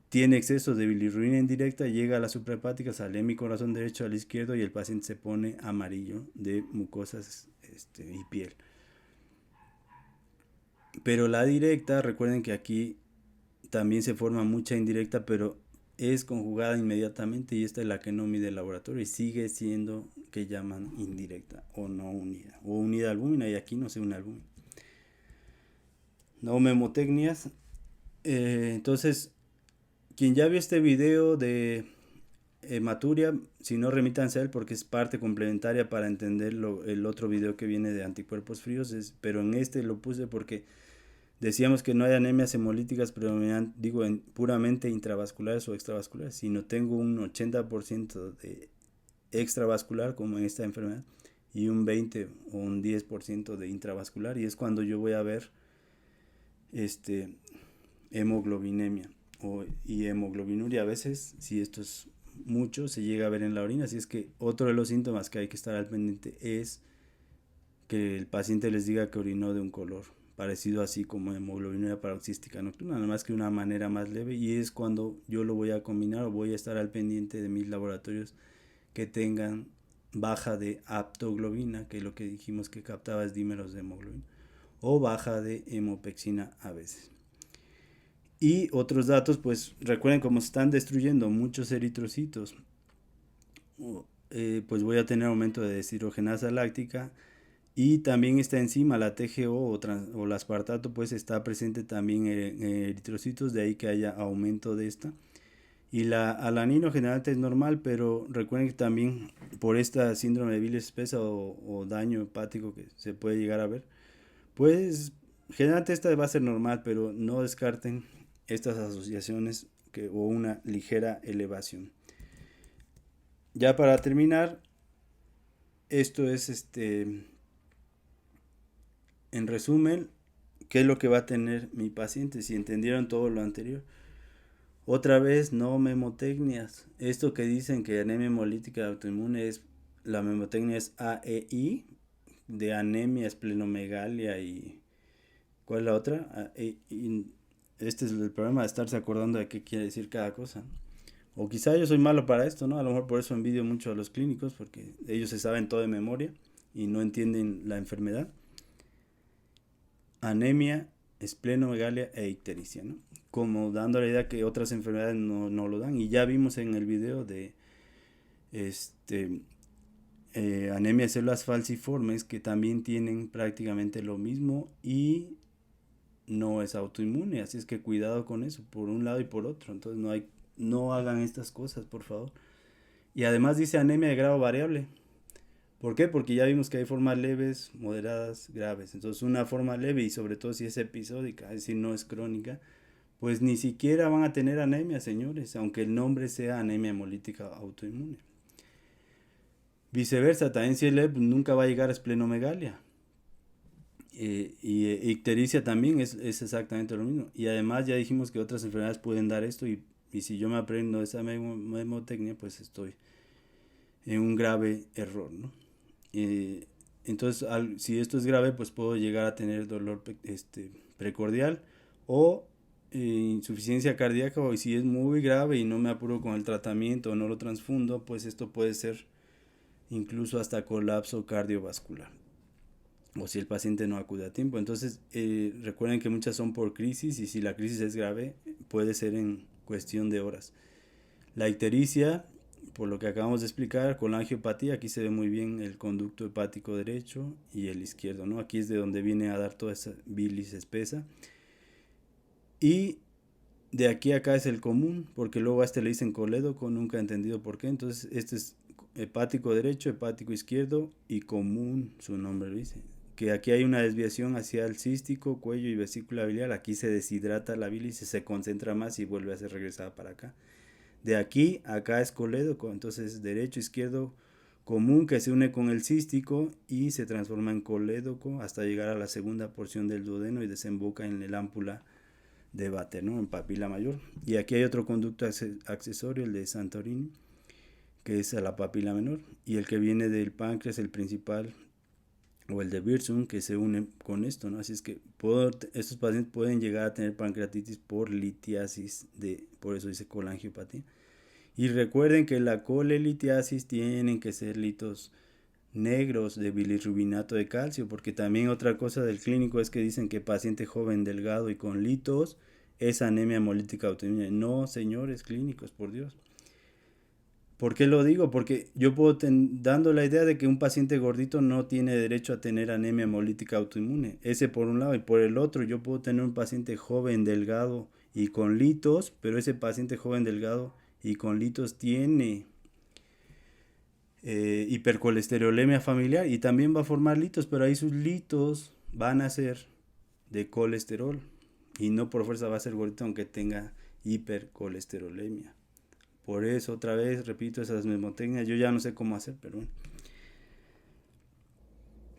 tiene exceso de bilirrubina indirecta, llega a la suprahepática, sale mi corazón derecho al izquierdo y el paciente se pone amarillo de mucosas y piel. Pero la directa, recuerden que aquí también se forma mucha indirecta, pero es conjugada inmediatamente y esta es la que no mide el laboratorio y sigue siendo que llaman indirecta o no unida o unida albúmina, y aquí no se une albúmina. No memotecnias. Entonces, quien ya vio este video de hematuria, si no, remítanse a él porque es parte complementaria para entender el otro video que viene de anticuerpos fríos, pero en este lo puse porque decíamos que no hay anemias hemolíticas puramente intravasculares o extravasculares, sino tengo un 80% de extravascular como en esta enfermedad y un 20 o un 10% de intravascular, y es cuando yo voy a ver hemoglobinemia y hemoglobinuria. A veces, si esto es mucho, se llega a ver en la orina. Así es que otro de los síntomas que hay que estar al pendiente es que el paciente les diga que orinó de un color parecido así como hemoglobinuria paroxística nocturna, nada más que de una manera más leve, y es cuando yo lo voy a combinar o voy a estar al pendiente de mis laboratorios que tengan baja de aptoglobina, que es lo que dijimos que captaba es dímeros de hemoglobina, o baja de hemopexina a veces. Y otros datos, pues recuerden, como se están destruyendo muchos eritrocitos, pues voy a tener aumento de deshidrogenasa láctica, y también esta enzima, la TGO o la aspartato, pues está presente también en eritrocitos, de ahí que haya aumento de esta. Y la alanino generalmente es normal, pero recuerden que también por esta síndrome de bilis espesa o daño hepático que se puede llegar a ver, pues generalmente esta va a ser normal, pero no descarten estas asociaciones o una ligera elevación. Ya para terminar, esto es en resumen, ¿qué es lo que va a tener mi paciente? Si entendieron todo lo anterior. Otra vez, no memotecnias. Esto que dicen que anemia hemolítica autoinmune es, la memotecnia es AEI, de anemia, esplenomegalia y... ¿Cuál es la otra? Este es el problema de estarse acordando de qué quiere decir cada cosa. O quizá yo soy malo para esto, ¿no? A lo mejor por eso envidio mucho a los clínicos, porque ellos se saben todo de memoria y no entienden la enfermedad. Anemia, esplenomegalia e ictericia, ¿no? Como dando la idea que otras enfermedades no lo dan. Y ya vimos en el video de anemia de células falciformes que también tienen prácticamente lo mismo, y no es autoinmune, así es que cuidado con eso, por un lado y por otro. Entonces no hagan estas cosas, por favor. Y además dice anemia de grado variable. ¿Por qué? Porque ya vimos que hay formas leves, moderadas, graves. Entonces una forma leve, y sobre todo si es episódica, es decir, no es crónica, pues ni siquiera van a tener anemia, señores, aunque el nombre sea anemia hemolítica autoinmune. Viceversa, también si es leve, pues nunca va a llegar a esplenomegalia. Y ictericia también es exactamente lo mismo. Y además ya dijimos que otras enfermedades pueden dar esto, y si yo me aprendo esa memotecnia, pues estoy en un grave error, ¿no? Eh, entonces, si esto es grave, pues puedo llegar a tener dolor precordial o insuficiencia cardíaca, o si es muy grave y no me apuro con el tratamiento o no lo transfundo, pues esto puede ser incluso hasta colapso cardiovascular, o si el paciente no acude a tiempo. Entonces, recuerden que muchas son por crisis, y si la crisis es grave, puede ser en cuestión de horas. La ictericia, por lo que acabamos de explicar, con la angiopatía, aquí se ve muy bien el conducto hepático derecho y el izquierdo, ¿no? Aquí es de donde viene a dar toda esa bilis espesa. Y de aquí a acá es el común, porque luego a este le dicen colédoco, nunca he entendido por qué. Entonces, este es hepático derecho, hepático izquierdo y común, su nombre lo dice. Que aquí hay una desviación hacia el cístico, cuello y vesícula biliar. Aquí se deshidrata la bilis, se concentra más y vuelve a ser regresada para acá. De aquí a acá es colédoco, entonces derecho, izquierdo, común, que se une con el cístico y se transforma en colédoco hasta llegar a la segunda porción del duodeno y desemboca en el ámpula de Vater, ¿no? En papila mayor. Y aquí hay otro conducto accesorio, el de Santorini, que es a la papila menor, y el que viene del páncreas, el principal, o el de Wirsung, que se une con esto, ¿no? Así es que estos pacientes pueden llegar a tener pancreatitis por litiasis, por eso dice colangiopatía. Y recuerden que la colelitiasis tienen que ser litos negros de bilirrubinato de calcio, porque también otra cosa del clínico es que dicen que paciente joven, delgado y con litos es anemia hemolítica autoinmune. No, señores clínicos, por Dios. ¿Por qué lo digo? Porque yo puedo dando la idea de que un paciente gordito no tiene derecho a tener anemia hemolítica autoinmune. Ese por un lado. Y por el otro, yo puedo tener un paciente joven, delgado y con litos, pero ese paciente joven, delgado y con litos tiene hipercolesterolemia familiar y también va a formar litos, pero ahí sus litos van a ser de colesterol y no por fuerza va a ser gordito aunque tenga hipercolesterolemia. Por eso, otra vez, repito, esas memotecnias, yo ya no sé cómo hacer, pero bueno.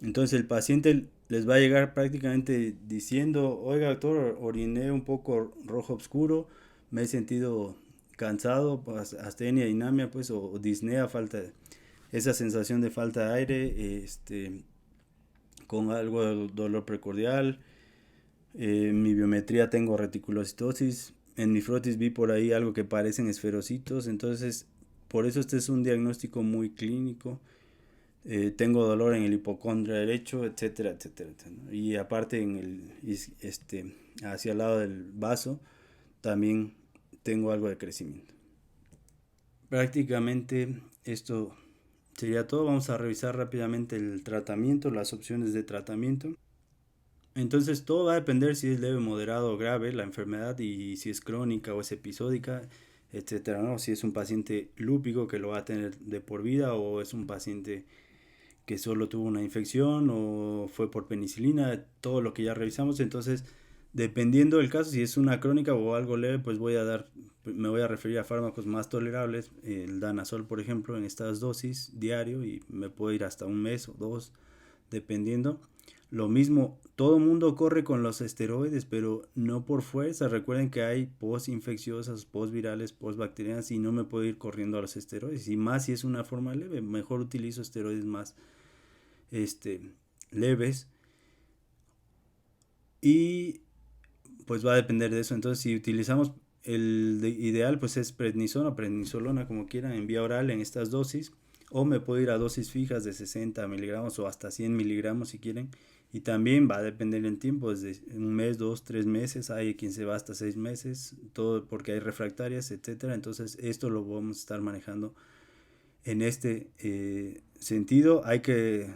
Entonces el paciente les va a llegar prácticamente diciendo, oiga doctor, oriné un poco rojo oscuro, me he sentido cansado, pues, astenia, dinamia, pues, o disnea, esa sensación de falta de aire, con algo de dolor precordial. En mi biometría tengo reticulocitosis. En mi frotis vi por ahí algo que parecen esferocitos. Entonces, por eso este es un diagnóstico muy clínico. Tengo dolor en el hipocondrio derecho, etcétera, etcétera, etcétera, ¿no? Y aparte hacia el lado del vaso también tengo algo de crecimiento. Prácticamente esto sería todo. Vamos a revisar rápidamente el tratamiento, las opciones de tratamiento. Entonces todo va a depender si es leve, moderado o grave la enfermedad, y si es crónica o es episódica, etcétera, ¿no? Si es un paciente lúpico que lo va a tener de por vida, o es un paciente que solo tuvo una infección o fue por penicilina, todo lo que ya revisamos. Entonces, dependiendo del caso, si es una crónica o algo leve, pues me voy a referir a fármacos más tolerables, el danazol, por ejemplo, en estas dosis diario, y me puedo ir hasta un mes o dos, dependiendo. Lo mismo, todo mundo corre con los esteroides, pero no por fuerza. Recuerden que hay post-infecciosas, post-virales, post-bacterianas, y no me puedo ir corriendo a los esteroides. Y más si es una forma leve, mejor utilizo esteroides más leves. Y pues va a depender de eso. Entonces, si utilizamos ideal, pues es prednisona o prednisolona, como quieran, en vía oral en estas dosis. O me puedo ir a dosis fijas de 60 miligramos o hasta 100 miligramos si quieren. Y también va a depender el tiempo, desde un mes, 2, 3 meses. Hay quien se va hasta 6 meses, todo porque hay refractarias, etcétera. Entonces, esto lo vamos a estar manejando en este sentido. Hay que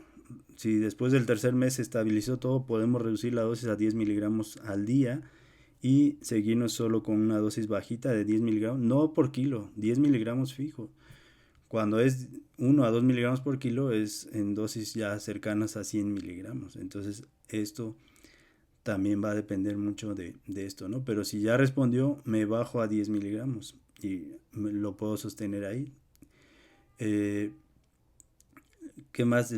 si después del tercer mes se estabilizó todo, podemos reducir la dosis a 10 miligramos al día y seguirnos solo con una dosis bajita de 10 miligramos, no por kilo, 10 miligramos fijo. Cuando es 1 a 2 miligramos por kilo es en dosis ya cercanas a 100 miligramos. Entonces esto también va a depender mucho de esto, ¿no? Pero si ya respondió, me bajo a 10 miligramos y lo puedo sostener ahí. Eh, ¿Qué más?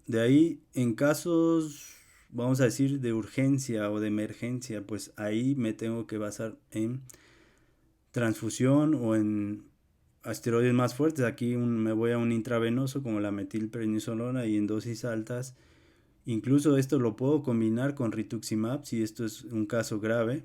De ahí, en casos, vamos a decir, de urgencia o de emergencia, pues ahí me tengo que basar en transfusión o en esteroides más fuertes. Aquí me voy a un intravenoso como la metilprednisolona y en dosis altas. Incluso esto lo puedo combinar con rituximab si esto es un caso grave.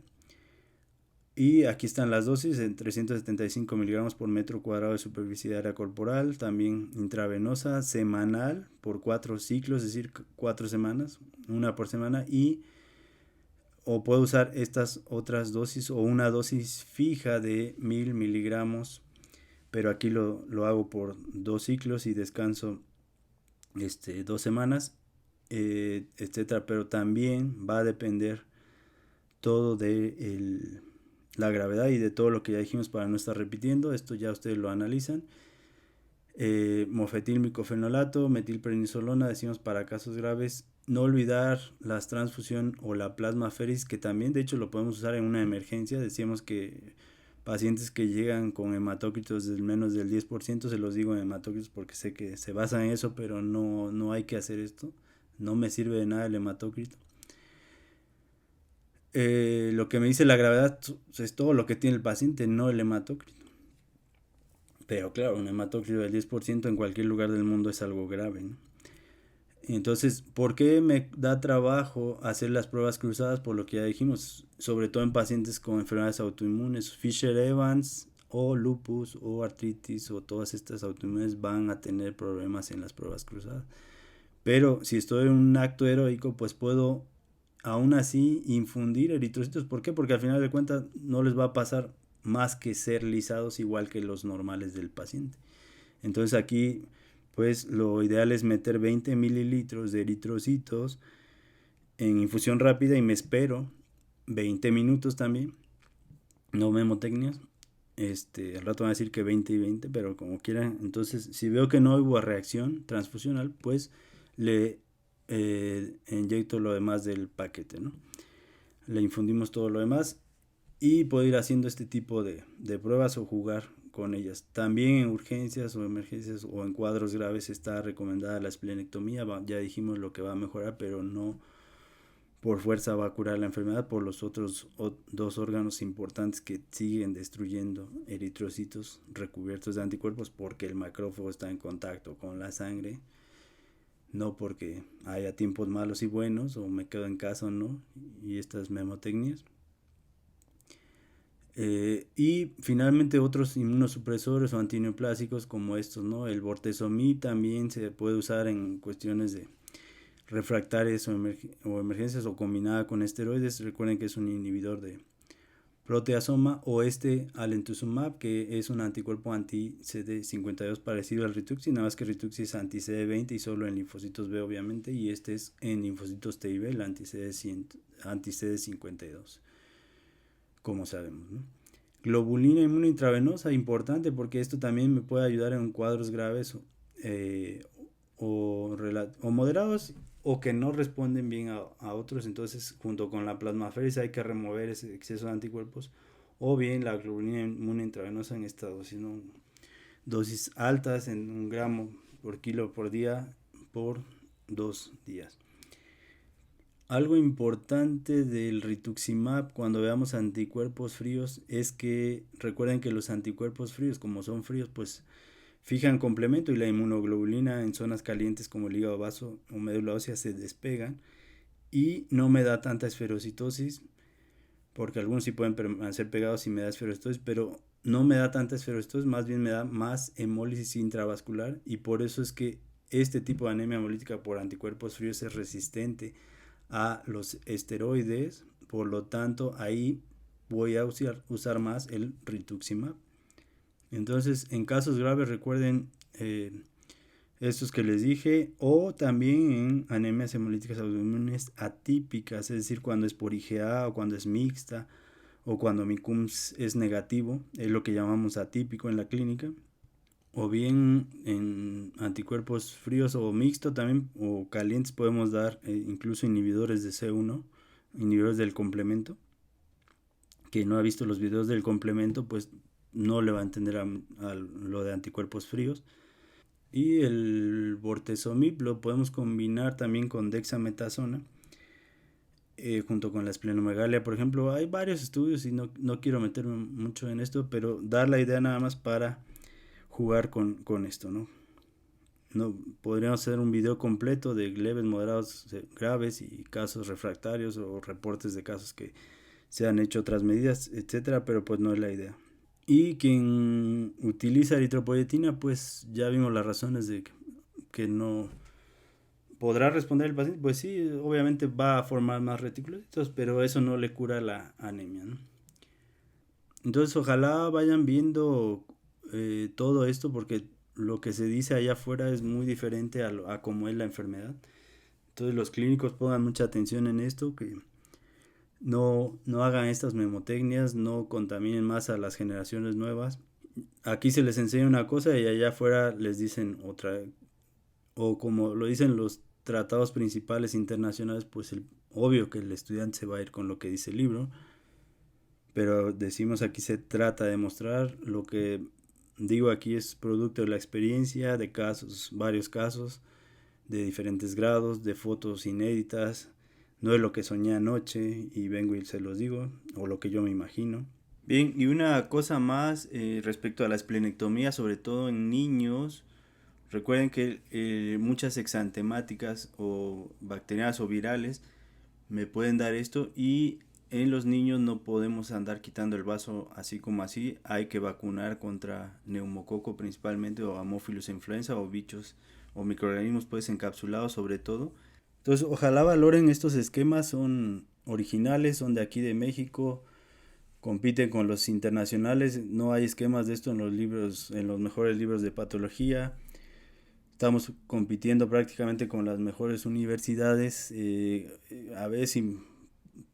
Y aquí están las dosis en 375 miligramos por metro cuadrado de superficie de área corporal, también intravenosa, semanal por 4 ciclos, es decir, 4 semanas, una por semana, y o puedo usar estas otras dosis o una dosis fija de 1000 miligramos, pero aquí lo hago por 2 ciclos y descanso 2 semanas, etcétera, pero también va a depender todo de la gravedad y de todo lo que ya dijimos para no estar repitiendo. Esto ya ustedes lo analizan. Mofetil-micofenolato, metilprednisolona, decimos para casos graves. No olvidar las transfusión o la plasmaféresis, que también de hecho lo podemos usar en una emergencia. Decíamos que pacientes que llegan con hematócritos del menos del 10%, se los digo en hematócritos porque sé que se basa en eso, pero no hay que hacer esto. No me sirve de nada el hematócrito. Lo que me dice la gravedad es todo lo que tiene el paciente, no el hematócrito. Pero claro, un hematócrito del 10% en cualquier lugar del mundo es algo grave, ¿no? Entonces, ¿por qué me da trabajo hacer las pruebas cruzadas? Por lo que ya dijimos, sobre todo en pacientes con enfermedades autoinmunes, Fisher-Evans o lupus o artritis o todas estas autoinmunes van a tener problemas en las pruebas cruzadas. Pero si estoy en un acto heroico, pues puedo aún así infundir eritrocitos. ¿Por qué? Porque al final de cuentas no les va a pasar más que ser lisados igual que los normales del paciente. Entonces aquí pues lo ideal es meter 20 mililitros de eritrocitos en infusión rápida y me espero 20 minutos también, no memotecnias. Al rato van a decir que 20 y 20, pero como quieran. Entonces, si veo que no hubo reacción transfusional, pues le inyecto lo demás del paquete, ¿no? Le infundimos todo lo demás y puedo ir haciendo este tipo de pruebas o jugar con ellas. También en urgencias o emergencias o en cuadros graves está recomendada la esplenectomía. Ya dijimos lo que va a mejorar, pero no por fuerza va a curar la enfermedad por los otros dos órganos importantes que siguen destruyendo eritrocitos recubiertos de anticuerpos porque el macrófago está en contacto con la sangre, no porque haya tiempos malos y buenos o me quedo en casa o no, y estas memotecnias. Y finalmente otros inmunosupresores o antineoplásicos como estos, ¿no? El bortezomib también se puede usar en cuestiones de refractarias o emergencias o combinada con esteroides. Recuerden que es un inhibidor de proteasoma, o alemtuzumab, que es un anticuerpo anti-CD52 parecido al Rituxi, nada más que Rituxi es anti-CD20 y solo en linfocitos B obviamente, y este es en linfocitos T y B, el anti-CD52, como sabemos, ¿no? Globulina inmunointravenosa, importante porque esto también me puede ayudar en cuadros graves o moderados o que no responden bien a otros. Entonces, junto con la plasmaféresis hay que remover ese exceso de anticuerpos, o bien la globulina inmunointravenosa en esta dosis, ¿no? Dosis altas en 1 gramo por kilo por día por 2 días. Algo importante del rituximab cuando veamos anticuerpos fríos es que recuerden que los anticuerpos fríos, como son fríos, pues fijan complemento y la inmunoglobulina en zonas calientes como el hígado vaso o médula ósea se despegan y no me da tanta esferocitosis, porque algunos sí pueden permanecer pegados y me da esferocitosis, pero no me da tanta esferocitosis, más bien me da más hemólisis intravascular, y por eso es que este tipo de anemia hemolítica por anticuerpos fríos es resistente a los esteroides. Por lo tanto ahí voy a usar más el rituximab. Entonces en casos graves recuerden estos que les dije, o también en anemias hemolíticas autoinmunes atípicas, es decir, cuando es por IgA o cuando es mixta o cuando mi CUMS es negativo, es lo que llamamos atípico en la clínica, o bien en anticuerpos fríos o mixto también, o calientes podemos dar incluso inhibidores de C1, inhibidores del complemento. Que no ha visto los videos del complemento, pues no le va a entender a lo de anticuerpos fríos. Y el bortezomib lo podemos combinar también con dexametasona, junto con la esplenomegalia, por ejemplo. Hay varios estudios y no quiero meterme mucho en esto, pero dar la idea nada más para jugar con esto, ¿no? No, podríamos hacer un video completo de leves, moderados, graves y casos refractarios o reportes de casos que se han hecho otras medidas, etcétera, pero pues no es la idea. Y quien utiliza eritropoyetina, pues ya vimos las razones de que no podrá responder el paciente. Pues sí, obviamente va a formar más reticulocitos, pero eso no le cura la anemia, ¿no? Entonces ojalá vayan viendo todo esto porque lo que se dice allá afuera es muy diferente a cómo es la enfermedad. Entonces los clínicos pongan mucha atención en esto, que no hagan estas memotecnias, no contaminen más a las generaciones nuevas. Aquí se les enseña una cosa y allá afuera les dicen otra, o como lo dicen los tratados principales internacionales, pues obvio que el estudiante se va a ir con lo que dice el libro, pero decimos aquí se trata de mostrar lo que digo aquí es producto de la experiencia, de casos, varios casos, de diferentes grados, de fotos inéditas, no es lo que soñé anoche y vengo y se los digo, o lo que yo me imagino. Bien, y una cosa más respecto a la esplenectomía, sobre todo en niños. Recuerden que muchas exantemáticas o bacterianas o virales me pueden dar esto y en los niños no podemos andar quitando el vaso así como así. Hay que vacunar contra neumococo principalmente o Haemophilus influenza o bichos o microorganismos pues encapsulados sobre todo. Entonces ojalá valoren estos esquemas, son originales, son de aquí de México, compiten con los internacionales, no hay esquemas de esto en los libros, en los mejores libros de patología. Estamos compitiendo prácticamente con las mejores universidades, a veces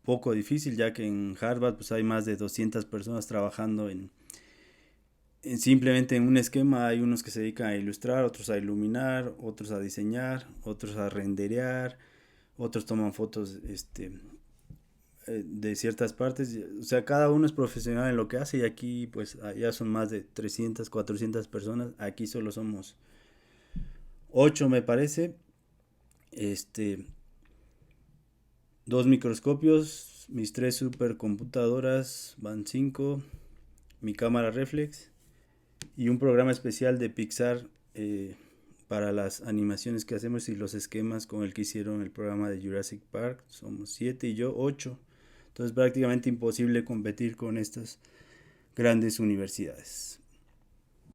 poco difícil, ya que en Harvard pues hay más de 200 personas trabajando simplemente en un esquema. Hay unos que se dedican a ilustrar, otros a iluminar, otros a diseñar, otros a renderear, otros toman fotos de ciertas partes. O sea, cada uno es profesional en lo que hace y aquí pues ya son más de 300, 400 personas. Aquí solo somos 8 me parece. Este, dos microscopios, mis tres supercomputadoras, van 5, mi cámara reflex y un programa especial de Pixar para las animaciones que hacemos y los esquemas con el que hicieron el programa de Jurassic Park. Somos 7 y yo 8. Entonces prácticamente imposible competir con estas grandes universidades.